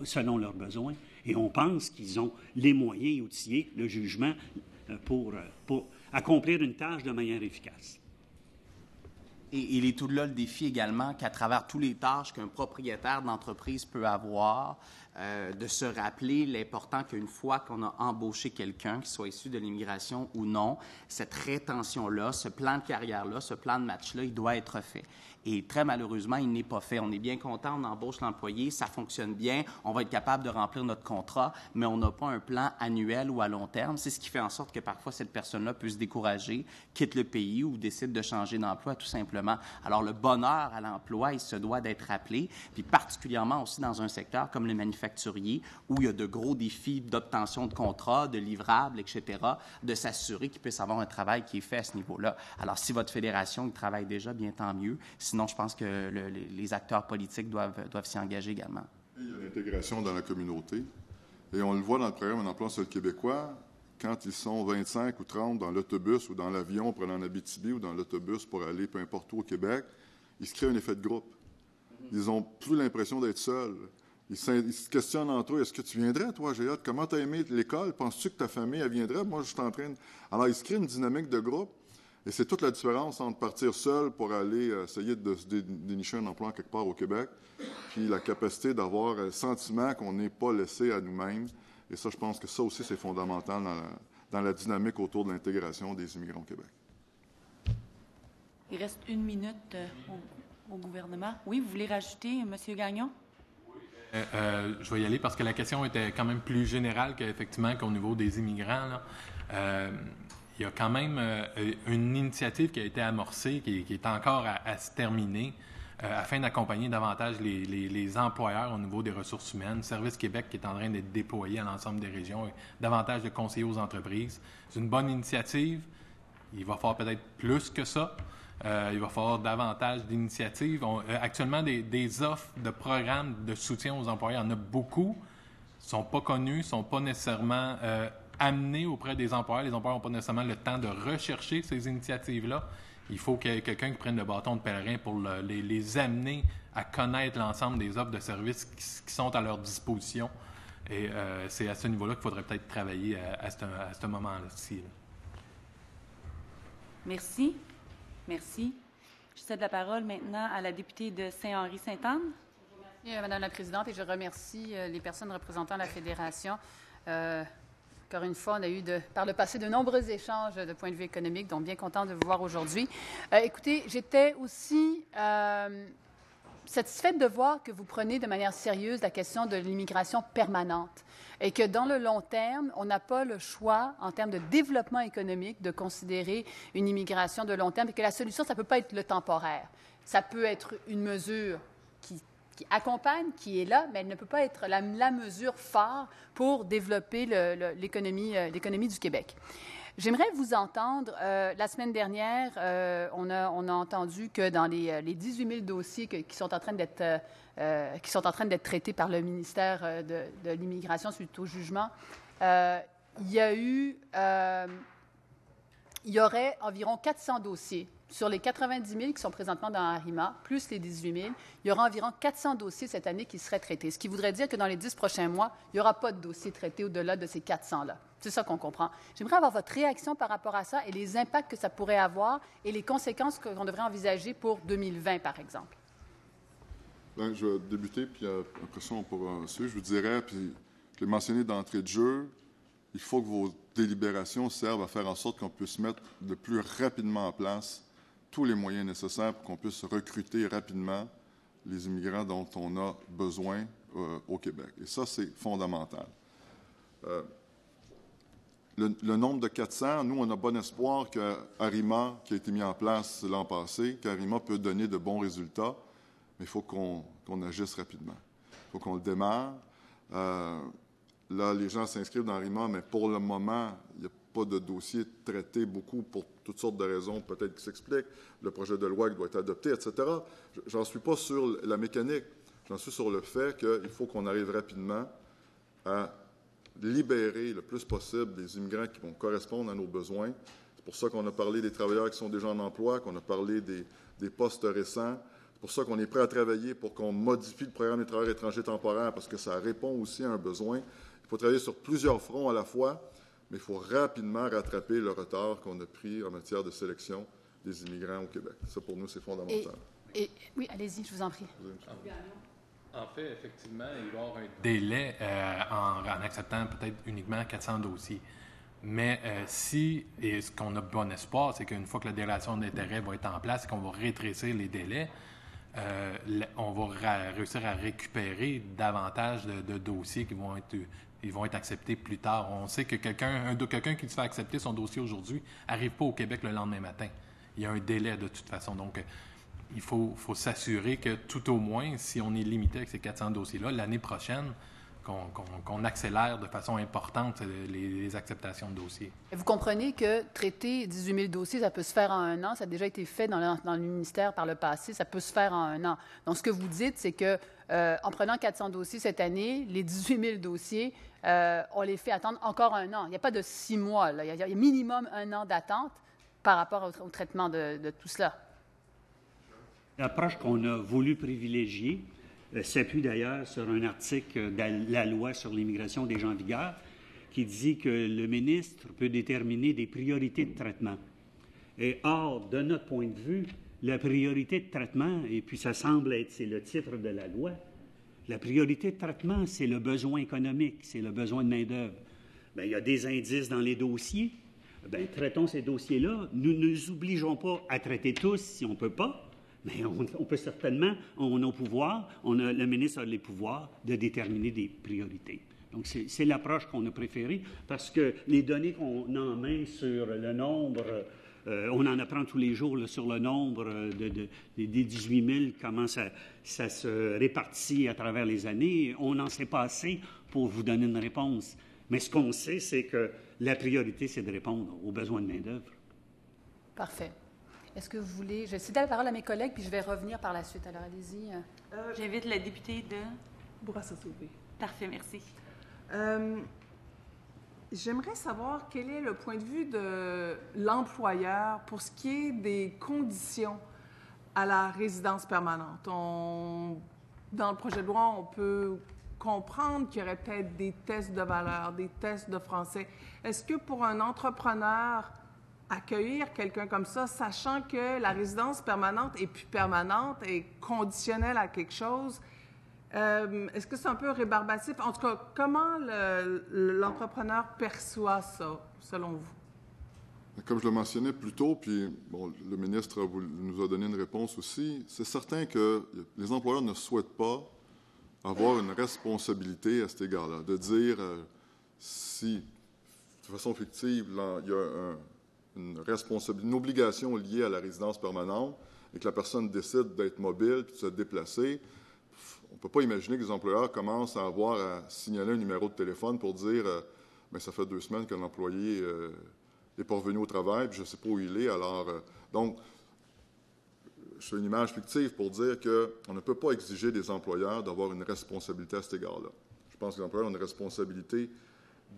selon leurs besoins. Et on pense qu'ils ont les moyens outillés, le jugement, pour accomplir une tâche de manière efficace. Et il est tout là le défi également qu'à travers toutes les tâches qu'un propriétaire d'entreprise peut avoir, de se rappeler l'important qu'une fois qu'on a embauché quelqu'un, qu'il soit issu de l'immigration ou non, cette rétention-là, ce plan de carrière-là, ce plan de match-là, il doit être fait. Et très malheureusement, il n'est pas fait. On est bien content, on embauche l'employé, ça fonctionne bien, on va être capable de remplir notre contrat, mais on n'a pas un plan annuel ou à long terme. C'est ce qui fait en sorte que parfois cette personne-là peut se décourager, quitte le pays ou décide de changer d'emploi tout simplement. Alors le bonheur à l'emploi, il se doit d'être rappelé, puis particulièrement aussi dans un secteur comme le manufacturier, où il y a de gros défis d'obtention de contrats, de livrables, etc., de s'assurer qu'il puisse avoir un travail qui est fait à ce niveau-là. Alors si votre fédération y travaille déjà, bien tant mieux. Sinon, je pense que les acteurs politiques doivent s'y engager également. Il y a l'intégration dans la communauté. Et on le voit dans le programme Un emploi seul québécois, quand ils sont 25 ou 30 dans l'autobus ou dans l'avion pour aller en Abitibi ou dans l'autobus pour aller peu importe où au Québec, ils se créent un effet de groupe. Ils n'ont plus l'impression d'être seuls. Ils se questionnent entre eux. Est-ce que tu viendrais, toi, j'ai hâte? Comment tu as aimé l'école? Penses-tu que ta famille, elle viendrait? Moi, je suis en train de... Alors, ils se créent une dynamique de groupe. Et c'est toute la différence entre partir seul pour aller essayer de se dénicher un emploi quelque part au Québec, puis la capacité d'avoir le sentiment qu'on n'est pas laissé à nous-mêmes. Et ça, je pense que ça aussi, c'est fondamental dans la dynamique autour de l'intégration des immigrants au Québec. Il reste 1 minute au gouvernement. Oui, vous voulez rajouter, M. Gagnon? Je vais y aller parce que la question était quand même plus générale qu'effectivement qu'au niveau des immigrants, là. Il y a quand même une initiative qui a été amorcée, qui est encore à se terminer, afin d'accompagner davantage les employeurs au niveau des ressources humaines. Service Québec qui est en train d'être déployé à l'ensemble des régions, et davantage de conseillers aux entreprises. C'est une bonne initiative. Il va falloir peut-être plus que ça. Il va falloir davantage d'initiatives. Actuellement, des offres de programmes de soutien aux employeurs, il y en a beaucoup. Ils ne sont pas connus, ils ne sont pas nécessairement amenés auprès des employeurs. Les employeurs n'ont pas nécessairement le temps de rechercher ces initiatives-là. Il faut qu'il y ait quelqu'un qui prenne le bâton de pèlerin pour les amener à connaître l'ensemble des offres de services qui sont à leur disposition. Et c'est à ce niveau-là qu'il faudrait peut-être travailler à ce moment-ci. Merci. Merci. Je cède la parole maintenant à la députée de Saint-Henri-Sainte-Anne. Merci, Madame la Présidente, et je remercie les personnes représentant la Fédération. Encore une fois, on a eu par le passé de nombreux échanges de point de vue économique, donc bien content de vous voir aujourd'hui. Écoutez, j'étais aussi satisfaite de voir que vous prenez de manière sérieuse la question de l'immigration permanente et que dans le long terme, on n'a pas le choix, en termes de développement économique, de considérer une immigration de long terme et que la solution, ça ne peut pas être le temporaire. Ça peut être une mesure qui accompagne, qui est là, mais elle ne peut pas être la mesure phare pour développer l'économie du Québec. J'aimerais vous entendre. La semaine dernière, on a entendu que dans les 18 000 dossiers qui sont en train d'être traités par le ministère de l'Immigration suite au jugement, il y aurait environ 400 dossiers. Sur les 90 000 qui sont présentement dans Arima, plus les 18 000, il y aura environ 400 dossiers cette année qui seraient traités. Ce qui voudrait dire que dans les 10 prochains mois, il n'y aura pas de dossiers traités au-delà de ces 400-là. C'est ça qu'on comprend. J'aimerais avoir votre réaction par rapport à ça et les impacts que ça pourrait avoir et les conséquences qu'on devrait envisager pour 2020, par exemple. Bien, je vais débuter, puis après ça, on pourra suivre. Je vous dirais, puis je l'ai mentionné d'entrée de jeu, il faut que vos délibérations servent à faire en sorte qu'on puisse mettre le plus rapidement en place tous les moyens nécessaires pour qu'on puisse recruter rapidement les immigrants dont on a besoin au Québec. Et ça, c'est fondamental. Le nombre de 400, nous, on a bon espoir qu'Arima, qui a été mis en place l'an passé, qu'Arima peut donner de bons résultats, mais il faut qu'on agisse rapidement. Il faut qu'on le démarre. Là, les gens s'inscrivent dans Arima, mais pour le moment, il n'y a pas de dossier traité beaucoup pour toutes sortes de raisons, peut-être qui s'expliquent. Le projet de loi qui doit être adopté, etc. J'en suis pas sur la mécanique. J'en suis sur le fait qu'il faut qu'on arrive rapidement à libérer le plus possible des immigrants qui vont correspondre à nos besoins. C'est pour ça qu'on a parlé des travailleurs qui sont déjà en emploi, qu'on a parlé des postes récents. C'est pour ça qu'on est prêt à travailler pour qu'on modifie le programme des travailleurs étrangers temporaires parce que ça répond aussi à un besoin. Il faut travailler sur plusieurs fronts à la fois, mais il faut rapidement rattraper le retard qu'on a pris en matière de sélection des immigrants au Québec. Ça, pour nous, c'est fondamental. Oui, allez-y, je vous en prie. En fait, effectivement, il va y avoir un délai en acceptant peut-être uniquement 400 dossiers. Mais et ce qu'on a bon espoir, c'est qu'une fois que la déclaration d'intérêt va être en place et qu'on va rétrécir les délais, on va réussir à récupérer davantage de dossiers qui vont être acceptés plus tard. On sait que quelqu'un qui se fait accepter son dossier aujourd'hui n'arrive pas au Québec le lendemain matin. Il y a un délai de toute façon. Donc, il faut s'assurer que tout au moins, si on est limité avec ces 400 dossiers-là, l'année prochaine, qu'on accélère de façon importante les acceptations de dossiers. Vous comprenez que traiter 18 000 dossiers, ça peut se faire en un an. Ça a déjà été fait dans le ministère par le passé. Ça peut se faire en un an. Donc, ce que vous dites, c'est que en prenant 400 dossiers cette année, les 18 000 dossiers, on les fait attendre encore un an. Il n'y a pas de 6 mois. Là. Il y a minimum un an d'attente par rapport au traitement de tout cela. L'approche qu'on a voulu privilégier s'appuie d'ailleurs sur un article de la loi sur l'immigration déjà en vigueur qui dit que le ministre peut déterminer des priorités de traitement. Et or, de notre point de vue, la priorité de traitement, et puis ça semble être, c'est le titre de la loi, la priorité de traitement, c'est le besoin économique, c'est le besoin de main-d'œuvre. Bien, il y a des indices dans les dossiers. Bien, traitons ces dossiers-là. Nous ne nous obligeons pas à traiter tous si on ne peut pas. Mais on peut certainement, le ministre a les pouvoirs de déterminer des priorités. Donc, c'est l'approche qu'on a préférée parce que les données qu'on a en main sur le nombre, on en apprend tous les jours là, sur le nombre des 18 000, comment ça se répartit à travers les années. On n'en sait pas assez pour vous donner une réponse. Mais ce qu'on sait, c'est que la priorité, c'est de répondre aux besoins de main-d'œuvre. Parfait. Est-ce que vous voulez... Je vais céder la parole à mes collègues, puis je vais revenir par la suite. Alors, allez-y. J'invite la députée de... Bourassa-Sauvé. Parfait, merci. J'aimerais savoir quel est le point de vue de l'employeur pour ce qui est des conditions à la résidence permanente. Dans le projet de loi, on peut comprendre qu'il y aurait peut-être des tests de valeur, des tests de français. Est-ce que pour un entrepreneur... accueillir quelqu'un comme ça, sachant que la résidence permanente et plus permanente est conditionnelle à quelque chose, Est-ce que c'est un peu rébarbatif? En tout cas, comment l'entrepreneur perçoit ça, selon vous? Comme je le mentionnais plus tôt, puis bon, le ministre nous a donné une réponse aussi, c'est certain que les employeurs ne souhaitent pas avoir une responsabilité à cet égard-là, de dire si, de façon fictive, là, il y a une obligation liée à la résidence permanente et que la personne décide d'être mobile puis de se déplacer, on ne peut pas imaginer que les employeurs commencent à avoir à signaler un numéro de téléphone pour dire bien, ça fait 2 semaines que l'employé n'est pas revenu au travail puis je ne sais pas où il est. Alors, donc, je fais une image fictive pour dire qu'on ne peut pas exiger des employeurs d'avoir une responsabilité à cet égard-là. Je pense que les employeurs ont une responsabilité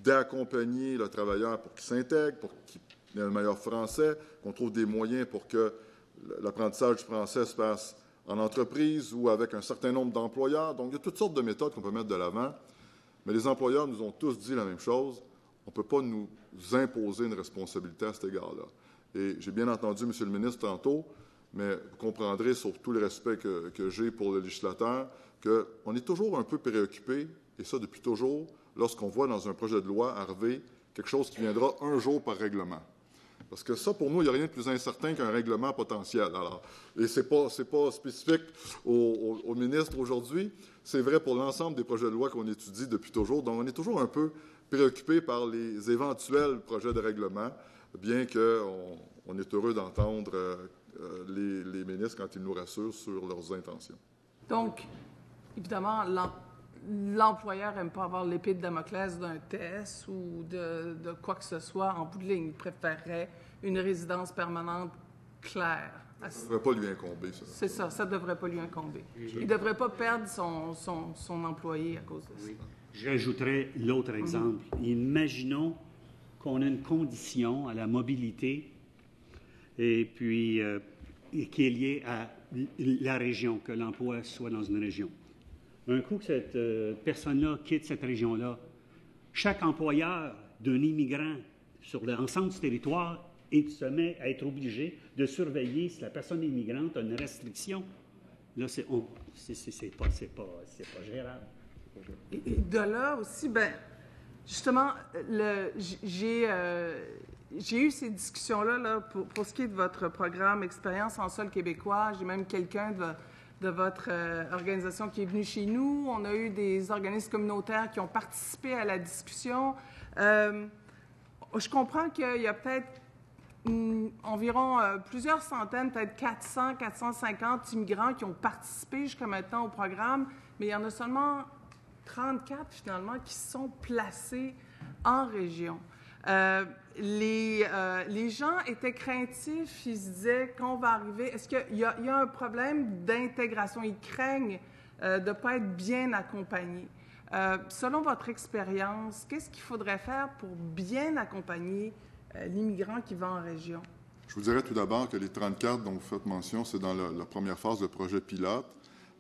d'accompagner le travailleur pour qu'il s'intègre, pour qu'il ait un meilleur français, qu'on trouve des moyens pour que l'apprentissage du français se passe en entreprise ou avec un certain nombre d'employeurs. Donc, il y a toutes sortes de méthodes qu'on peut mettre de l'avant. Mais les employeurs nous ont tous dit la même chose. On ne peut pas nous imposer une responsabilité à cet égard-là. Et j'ai bien entendu M. le ministre tantôt, mais vous comprendrez, sur tout le respect que j'ai pour le législateur, qu'on est toujours un peu préoccupé, et ça depuis toujours, lorsqu'on voit dans un projet de loi arriver quelque chose qui viendra un jour par règlement. Parce que ça, pour nous, il n'y a rien de plus incertain qu'un règlement potentiel. Alors, et ce n'est pas spécifique au ministre aujourd'hui, c'est vrai pour l'ensemble des projets de loi qu'on étudie depuis toujours. Donc, on est toujours un peu préoccupé par les éventuels projets de règlement, bien qu'on est heureux d'entendre les ministres quand ils nous rassurent sur leurs intentions. Donc, évidemment, l'employeur n'aime pas avoir l'épée de Damoclès d'un TS ou de quoi que ce soit en bout de ligne. Il préférerait une résidence permanente claire. Ça ne devrait pas lui incomber, ça. C'est ça, ça ne devrait pas lui incomber. Il ne devrait pas perdre son employé à cause de ça. Oui. J'ajouterais l'autre exemple. Imaginons qu'on a une condition à la mobilité et puis qui est liée à la région, que l'emploi soit dans une région. Un coup que cette personne-là quitte cette région-là, chaque employeur d'un immigrant sur l'ensemble du territoire se met à être obligé de surveiller si la personne immigrante a une restriction. Là, c'est pas gérable. Et de là aussi, bien, justement, j'ai eu ces discussions-là pour ce qui est de votre programme Expérience en sol québécois. J'ai même quelqu'un de votre organisation qui est venu chez nous. On a eu des organismes communautaires qui ont participé à la discussion. Je comprends qu'il y a peut-être environ plusieurs centaines, peut-être 400, 450 immigrants qui ont participé jusqu'à maintenant au programme, mais il y en a seulement 34, finalement, qui sont placés en région. Les gens étaient craintifs, ils se disaient qu'on va arriver. Est-ce qu'il y a un problème d'intégration? Ils craignent de ne pas être bien accompagnés. Selon votre expérience, qu'est-ce qu'il faudrait faire pour bien accompagner l'immigrant qui va en région? Je vous dirais tout d'abord que les 34 dont vous faites mention, c'est dans la première phase de projet pilote,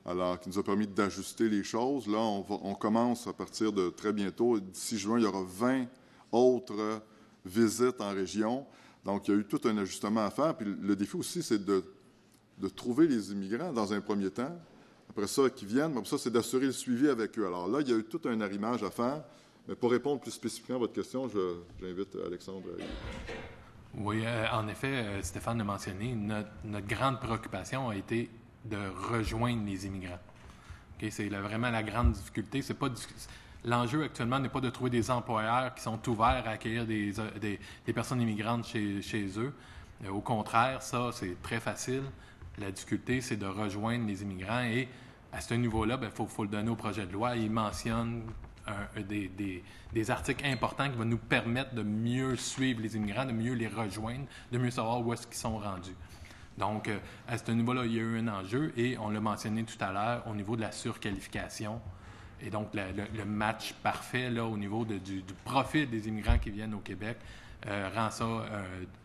alors qui nous a permis d'ajuster les choses. Là, on commence à partir de très bientôt. D'ici juin, il y aura 20 autres visites en région. Donc, il y a eu tout un ajustement à faire. Puis le défi aussi, c'est de trouver les immigrants dans un premier temps. Après ça, qui viennent. Après ça, c'est d'assurer le suivi avec eux. Alors là, il y a eu tout un arrimage à faire. Mais pour répondre plus spécifiquement à votre question, j'invite Alexandre à y... Oui, en effet, Stéphane l'a mentionné, notre grande préoccupation a été de rejoindre les immigrants. Okay? C'est vraiment la grande difficulté. C'est pas l'enjeu actuellement n'est pas de trouver des employeurs qui sont ouverts à accueillir des personnes immigrantes chez eux. Au contraire, ça, c'est très facile. La difficulté, c'est de rejoindre les immigrants et à ce niveau-là, il faut le donner au projet de loi. Il mentionne des articles importants qui vont nous permettre de mieux suivre les immigrants, de mieux les rejoindre, de mieux savoir où est-ce qu'ils sont rendus. Donc, à ce niveau-là, il y a eu un enjeu et on l'a mentionné tout à l'heure au niveau de la surqualification. Et donc, le match parfait là, au niveau du profil des immigrants qui viennent au Québec rend ça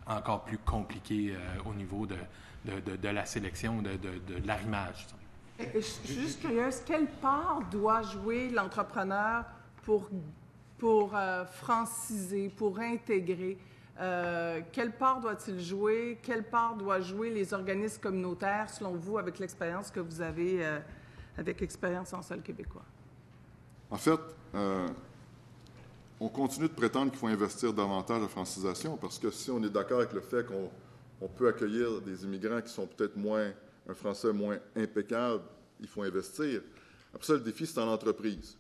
encore plus compliqué au niveau de la sélection, de l'arrimage. Je suis juste curieuse, quelle part doit jouer l'entrepreneur pour franciser, pour intégrer? Quelle part doit-il jouer? Quelle part doit jouer les organismes communautaires, selon vous, avec l'expérience que vous avez avec expérience en sol québécois? En fait, on continue de prétendre qu'il faut investir davantage en francisation parce que si on est d'accord avec le fait qu'on peut accueillir des immigrants qui sont peut-être un français moins impeccable, il faut investir. Après ça, le défi, c'est en entreprise.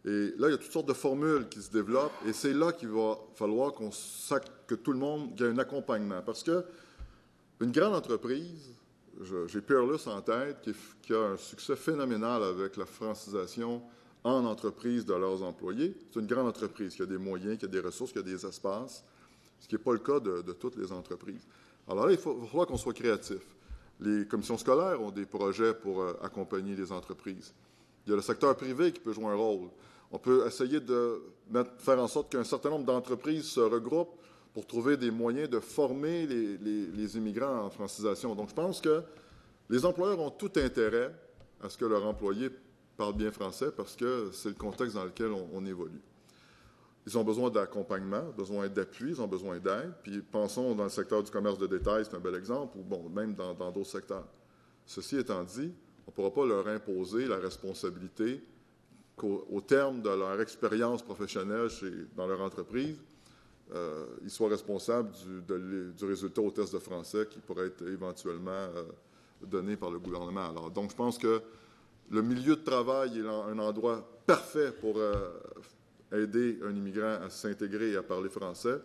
Et là, il y a toutes sortes de formules qui se développent et c'est là qu'il va falloir que tout le monde ait un accompagnement. Parce que une grande entreprise, j'ai Peerless en tête, qui a un succès phénoménal avec la francisation en entreprise de leurs employés. C'est une grande entreprise qui a des moyens, qui a des ressources, qui a des espaces, ce qui n'est pas le cas de toutes les entreprises. Alors là, il va falloir qu'on soit créatif. Les commissions scolaires ont des projets pour accompagner les entreprises. Il y a le secteur privé qui peut jouer un rôle. On peut essayer de faire en sorte qu'un certain nombre d'entreprises se regroupent pour trouver des moyens de former les immigrants en francisation. Donc, je pense que les employeurs ont tout intérêt à ce que leur employé parle bien français parce que c'est le contexte dans lequel on évolue. Ils ont besoin d'accompagnement, besoin d'appui, ils ont besoin d'aide. Puis pensons dans le secteur du commerce de détail, c'est un bel exemple, ou bon, même dans d'autres secteurs. Ceci étant dit, on ne pourra pas leur imposer la responsabilité qu'au terme de leur expérience professionnelle dans leur entreprise, ils soient responsables du résultat au test de français qui pourrait être éventuellement donné par le gouvernement. Alors, donc, je pense que le milieu de travail est un endroit parfait pour aider un immigrant à s'intégrer et à parler français.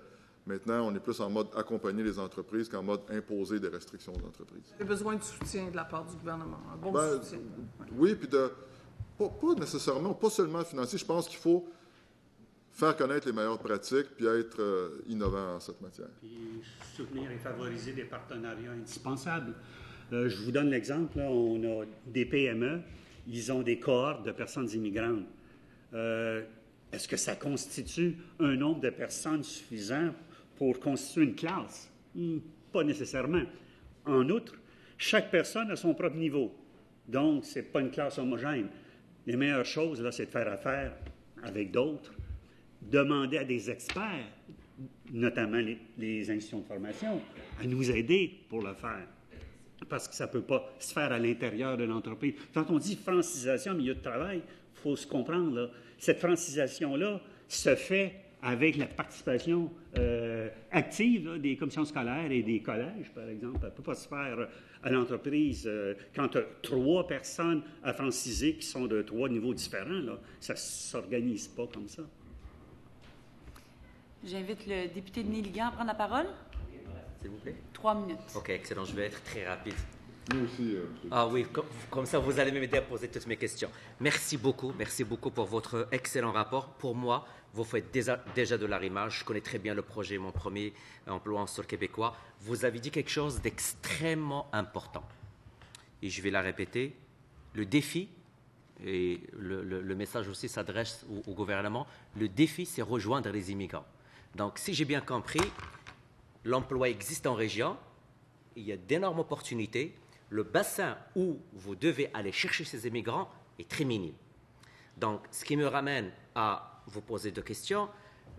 Maintenant, on est plus en mode accompagner les entreprises qu'en mode imposer des restrictions aux entreprises. Il y a besoin de soutien de la part du gouvernement, un bon soutien. Oui, puis pas nécessairement, pas seulement financier. Je pense qu'il faut faire connaître les meilleures pratiques puis être innovant en cette matière. Puis soutenir et favoriser des partenariats indispensables. Je vous donne l'exemple, là, on a des PME, ils ont des cohortes de personnes immigrantes. Est-ce que ça constitue un nombre de personnes suffisant pour constituer une classe? Pas nécessairement. En outre, chaque personne a son propre niveau. Donc, ce n'est pas une classe homogène. Les meilleures choses, là, c'est de faire affaire avec d'autres, demander à des experts, notamment les institutions de formation, à nous aider pour le faire. Parce que ça ne peut pas se faire à l'intérieur de l'entreprise. Quand on dit francisation au milieu de travail, il faut se comprendre, là, cette francisation-là se fait avec la participation active là, des commissions scolaires et des collèges, par exemple. Elle ne peut pas se faire à l'entreprise quand tu as 3 personnes à franciser qui sont de 3 niveaux différents. Là, ça ne s'organise pas comme ça. J'invite le député Denis Ligan à prendre la parole. S'il vous plaît. 3 minutes. OK, excellent. Je vais être très rapide. Nous aussi. Ah oui, comme ça, vous allez m'aider à poser toutes mes questions. Merci beaucoup pour votre excellent rapport. Pour moi, vous faites déjà de l'arrimage. Je connais très bien le projet, mon premier emploi en sol québécois. Vous avez dit quelque chose d'extrêmement important. Et je vais la répéter. Le défi, et le message aussi s'adresse au gouvernement, le défi, c'est rejoindre les immigrants. Donc, si j'ai bien compris, l'emploi existe en région, il y a d'énormes opportunités. Le bassin où vous devez aller chercher ces immigrants est très minime. Donc, ce qui me ramène à vous poser 2 questions.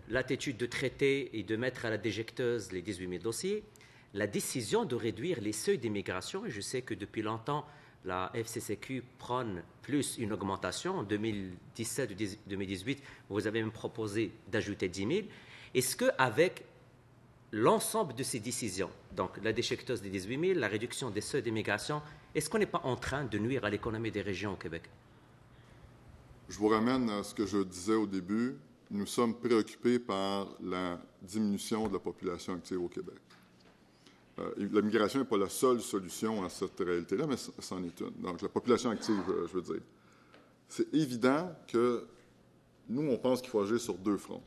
L'attitude de traiter et de mettre à la déjecteuse les 18 000 dossiers. La décision de réduire les seuils d'immigration. Et je sais que depuis longtemps, la FCCQ prône plus une augmentation. En 2017-2018, vous avez même proposé d'ajouter 10 000. Est-ce qu'avec l'ensemble de ces décisions, donc la déchiqueteuse des 18 000, la réduction des seuils d'immigration, est-ce qu'on n'est pas en train de nuire à l'économie des régions au Québec? Je vous ramène à ce que je disais au début. Nous sommes préoccupés par la diminution de la population active au Québec. La migration n'est pas la seule solution à cette réalité-là, mais c'en est une. Donc, la population active, je veux dire. C'est évident que nous, on pense qu'il faut agir sur 2 fronts.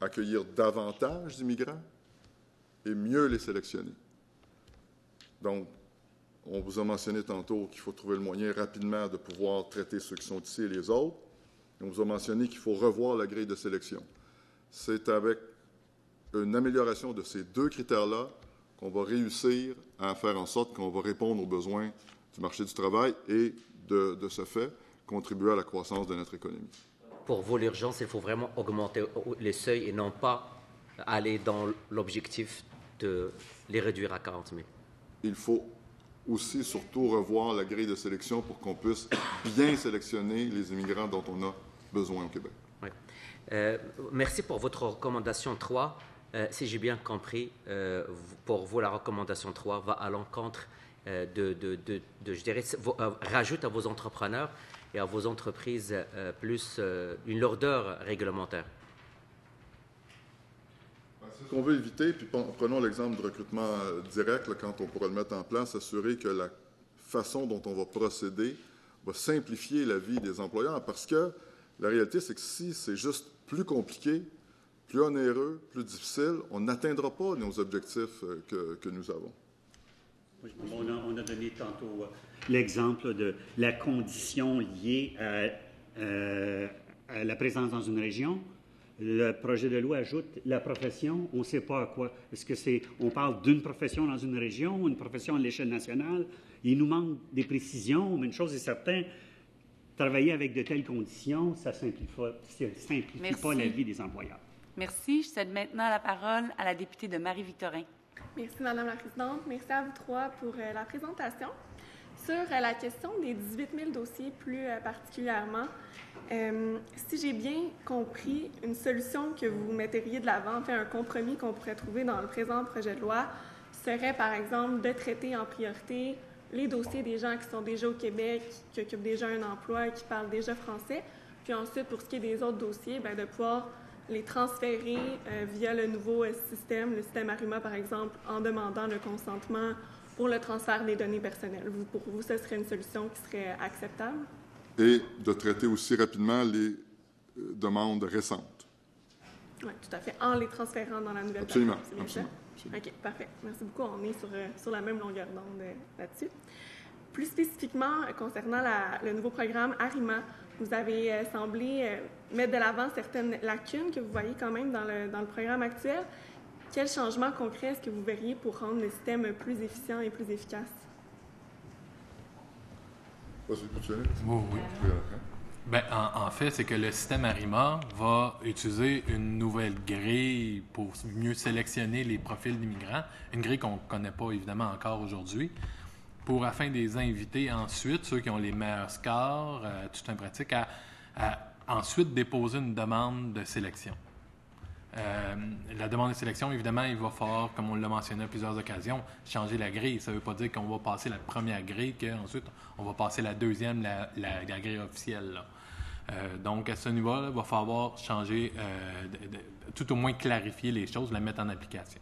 Accueillir davantage d'immigrants et mieux les sélectionner. Donc, on vous a mentionné tantôt qu'il faut trouver le moyen rapidement de pouvoir traiter ceux qui sont ici et les autres. Et on vous a mentionné qu'il faut revoir la grille de sélection. C'est avec une amélioration de ces 2 critères-là qu'on va réussir à faire en sorte qu'on va répondre aux besoins du marché du travail et, de ce fait, contribuer à la croissance de notre économie. Pour vous, l'urgence, il faut vraiment augmenter les seuils et non pas aller dans l'objectif de les réduire à 40 000. Il faut aussi, surtout, revoir la grille de sélection pour qu'on puisse bien sélectionner les immigrants dont on a besoin au Québec. Oui. Merci pour votre recommandation 3. Si j'ai bien compris, pour vous, la recommandation 3 va à l'encontre je dirais, rajoute à vos entrepreneurs et à vos entreprises plus une lourdeur réglementaire. C'est ce qu'on veut éviter, puis prenons l'exemple de recrutement direct, là, quand on pourra le mettre en place, assurer que la façon dont on va procéder va simplifier la vie des employeurs, parce que la réalité, c'est que si c'est juste plus compliqué, plus onéreux, plus difficile, on n'atteindra pas nos objectifs que nous avons. On a donné tantôt l'exemple de la condition liée à la présence dans une région. Le projet de loi ajoute la profession, on ne sait pas à quoi. Est-ce que on parle d'une profession dans une région ou une profession à l'échelle nationale? Il nous manque des précisions, mais une chose est certaine, travailler avec de telles conditions, ça ne simplifie pas la vie des employeurs. Merci. Je cède maintenant la parole à la députée de Marie-Victorin. Merci, Madame la Présidente. Merci à vous trois pour la présentation. Sur la question des 18 000 dossiers plus particulièrement, si j'ai bien compris, une solution que vous metteriez de l'avant, un compromis qu'on pourrait trouver dans le présent projet de loi, serait par exemple de traiter en priorité les dossiers des gens qui sont déjà au Québec, qui occupent déjà un emploi et qui parlent déjà français, puis ensuite, pour ce qui est des autres dossiers, de pouvoir les transférer via le nouveau système, le système ARIMA par exemple, en demandant le consentement pour le transfert des données personnelles. Pour vous, ce serait une solution qui serait acceptable? Et de traiter aussi rapidement les demandes récentes. Oui, tout à fait, en les transférant dans la nouvelle plateforme. Absolument. OK, parfait. Merci beaucoup. On est sur la même longueur d'onde là-dessus. Plus spécifiquement, concernant le nouveau programme ARIMA, vous avez semblé mettre de l'avant certaines lacunes que vous voyez quand même dans le programme actuel. Quels changements concrets est-ce que vous verriez pour rendre le système plus efficient et plus efficace? Oui. Bien, en fait, c'est que le système ARIMA va utiliser une nouvelle grille pour mieux sélectionner les profils d'immigrants, une grille qu'on ne connaît pas évidemment encore aujourd'hui, afin de les inviter ensuite, ceux qui ont les meilleurs scores, tout en pratique, à ensuite déposer une demande de sélection. La demande de sélection, évidemment, il va falloir, comme on l'a mentionné à plusieurs occasions, changer la grille. Ça ne veut pas dire qu'on va passer la première grille, qu'ensuite on va passer la deuxième, la grille officielle. Là. Donc, à ce niveau-là, il va falloir changer, tout au moins clarifier les choses, la mettre en application.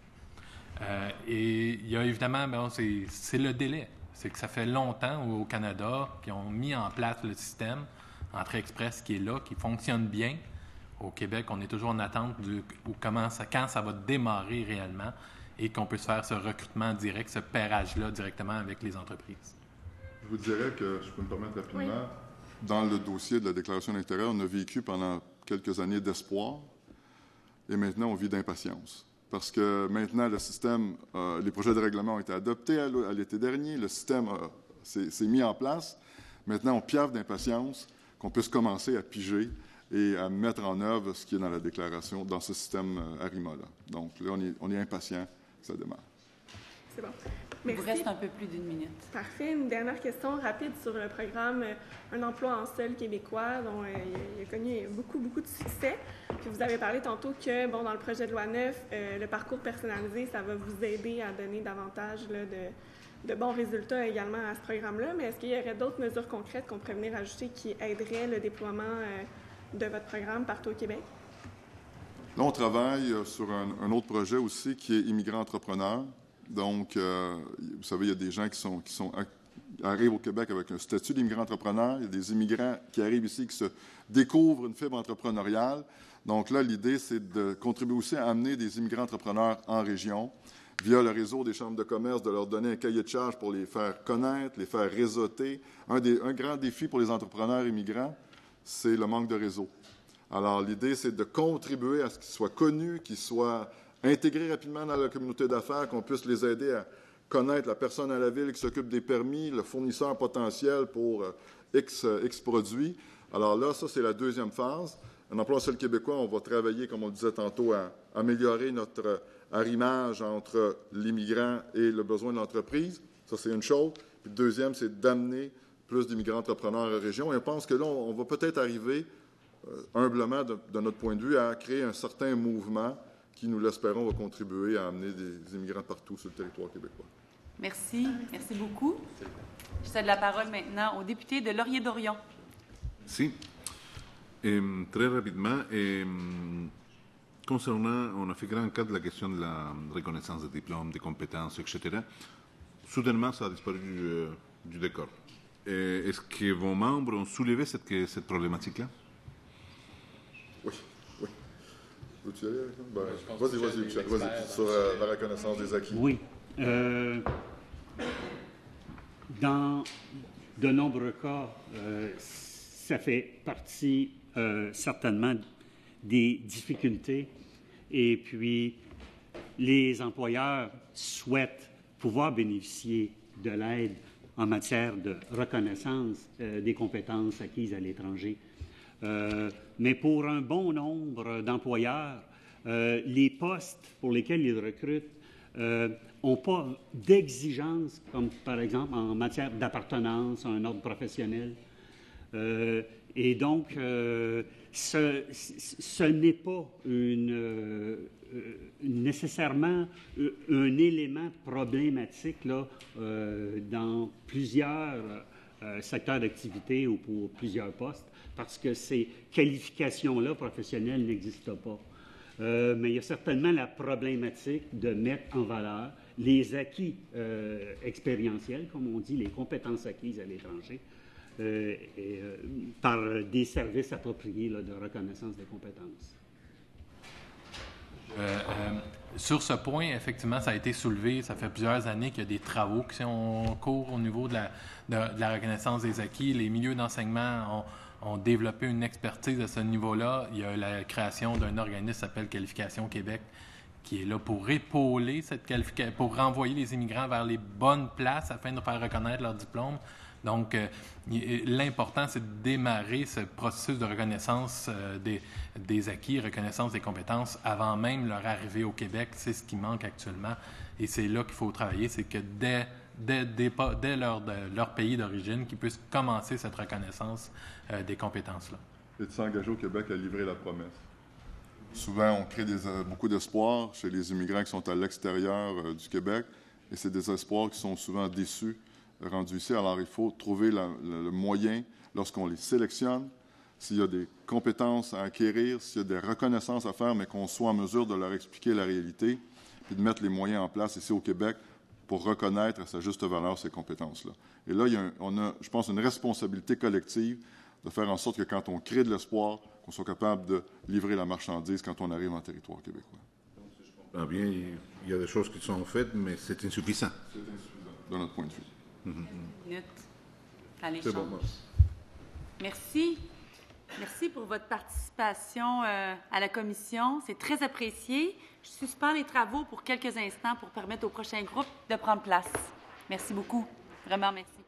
Et il y a évidemment, c'est le délai. C'est que ça fait longtemps au Canada qu'ils ont mis en place le système Entrée Express qui est là, qui fonctionne bien. Au Québec, on est toujours en attente quand ça va démarrer réellement et qu'on peut faire ce recrutement direct, ce pairage-là directement avec les entreprises. Je vous dirais que, je peux me permettre rapidement, dans le dossier de la déclaration d'intérêt, on a vécu pendant quelques années d'espoir et maintenant on vit d'impatience. Parce que maintenant, le système, les projets de règlement ont été adoptés à l'été dernier, le système s'est mis en place. Maintenant, on piaffe d'impatience qu'on puisse commencer à piger et à mettre en œuvre ce qui est dans la déclaration, dans ce système ARIMA-là. Donc là, on est impatient que ça démarre. C'est bon. Il vous reste un peu plus d'une minute. Parfait. Une dernière question rapide sur le programme Un emploi en sol québécois, dont il a connu beaucoup de succès. Puis vous avez parlé tantôt que, dans le projet de loi 9, le parcours personnalisé, ça va vous aider à donner davantage de bons résultats également à ce programme-là. Mais est-ce qu'il y aurait d'autres mesures concrètes qu'on pourrait venir ajouter qui aideraient le déploiement de votre programme partout au Québec? Là, on travaille sur un autre projet aussi qui est Immigrants entrepreneurs. Donc, vous savez, il y a des gens qui arrivent au Québec avec un statut d'immigrant entrepreneur. Il y a des immigrants qui arrivent ici qui se découvrent une fibre entrepreneuriale. Donc là, l'idée, c'est de contribuer aussi à amener des immigrants entrepreneurs en région via le réseau des chambres de commerce, de leur donner un cahier de charges pour les faire connaître, les faire réseauter. Un grand défi pour les entrepreneurs immigrants, c'est le manque de réseau. Alors, l'idée, c'est de contribuer à ce qu'ils soient connus, qu'ils soient intégrés rapidement dans la communauté d'affaires, qu'on puisse les aider à connaître la personne à la ville qui s'occupe des permis, le fournisseur potentiel pour X produits. Alors là, ça, c'est la deuxième phase. Un emploi en sol québécois, on va travailler, comme on le disait tantôt, à améliorer notre arrimage entre l'immigrant et le besoin de l'entreprise. Ça, c'est une chose. Puis le deuxième, c'est d'amener plus d'immigrants entrepreneurs à la région. Et on pense que là, on va peut-être arriver, humblement, de notre point de vue, à créer un certain mouvement qui, nous l'espérons, va contribuer à amener des immigrants partout sur le territoire québécois. Merci. Merci beaucoup. Je cède la parole maintenant au député de Laurier-Dorion. Si. Très rapidement, concernant, on a fait grand cas de la question de la reconnaissance des diplômes, des compétences, etc. Soudainement, ça a disparu du décor. Est-ce que vos membres ont soulevé cette problématique-là? Oui. Veux-tu y aller avec nous? Vas-y, Michel. Vas-y, sur la reconnaissance des acquis. Oui. Dans de nombreux cas, ça fait partie certainement des difficultés. Et puis, les employeurs souhaitent pouvoir bénéficier de l'aide en matière de reconnaissance des compétences acquises à l'étranger. Mais pour un bon nombre d'employeurs, les postes pour lesquels ils recrutent n'ont pas d'exigence, comme par exemple en matière d'appartenance à un ordre professionnel. Et donc, ce n'est pas nécessairement un élément problématique là, dans plusieurs secteurs d'activité ou pour plusieurs postes, parce que ces qualifications-là professionnelles n'existent pas. Mais il y a certainement la problématique de mettre en valeur les acquis expérientiels, comme on dit, les compétences acquises à l'étranger, par des services appropriés là, de reconnaissance des compétences. Sur ce point, effectivement, ça a été soulevé. Ça fait plusieurs années qu'il y a des travaux qui sont en cours au niveau de la reconnaissance des acquis. Les milieux d'enseignement ont développé une expertise à ce niveau-là. Il y a la création d'un organisme qui s'appelle Qualification Québec, qui est là pour épauler cette qualification, pour renvoyer les immigrants vers les bonnes places afin de faire reconnaître leur diplôme. Donc, l'important, c'est de démarrer ce processus de reconnaissance des acquis, reconnaissance des compétences avant même leur arrivée au Québec. C'est ce qui manque actuellement. Et c'est là qu'il faut travailler, c'est que dès leur pays d'origine, qu'ils puissent commencer cette reconnaissance des compétences-là. Et de s'engager au Québec à livrer la promesse. Souvent, on crée beaucoup d'espoir chez les immigrants qui sont à l'extérieur du Québec, et c'est des espoirs qui sont souvent déçus rendus ici. Alors, il faut trouver le moyen, lorsqu'on les sélectionne, s'il y a des compétences à acquérir, s'il y a des reconnaissances à faire, mais qu'on soit en mesure de leur expliquer la réalité, puis de mettre les moyens en place ici au Québec pour reconnaître à sa juste valeur ces compétences-là. Et là, on a, je pense, une responsabilité collective de faire en sorte que quand on crée de l'espoir, qu'on soit capable de livrer la marchandise quand on arrive en territoire québécois. Donc, si je comprends bien, il y a des choses qui sont faites, mais c'est insuffisant. C'est insuffisant, de notre point de vue. Minute à l'échange. C'est bon. Merci. Merci pour votre participation à la commission. C'est très apprécié. Je suspends les travaux pour quelques instants pour permettre au prochain groupe de prendre place. Merci beaucoup. Vraiment, merci.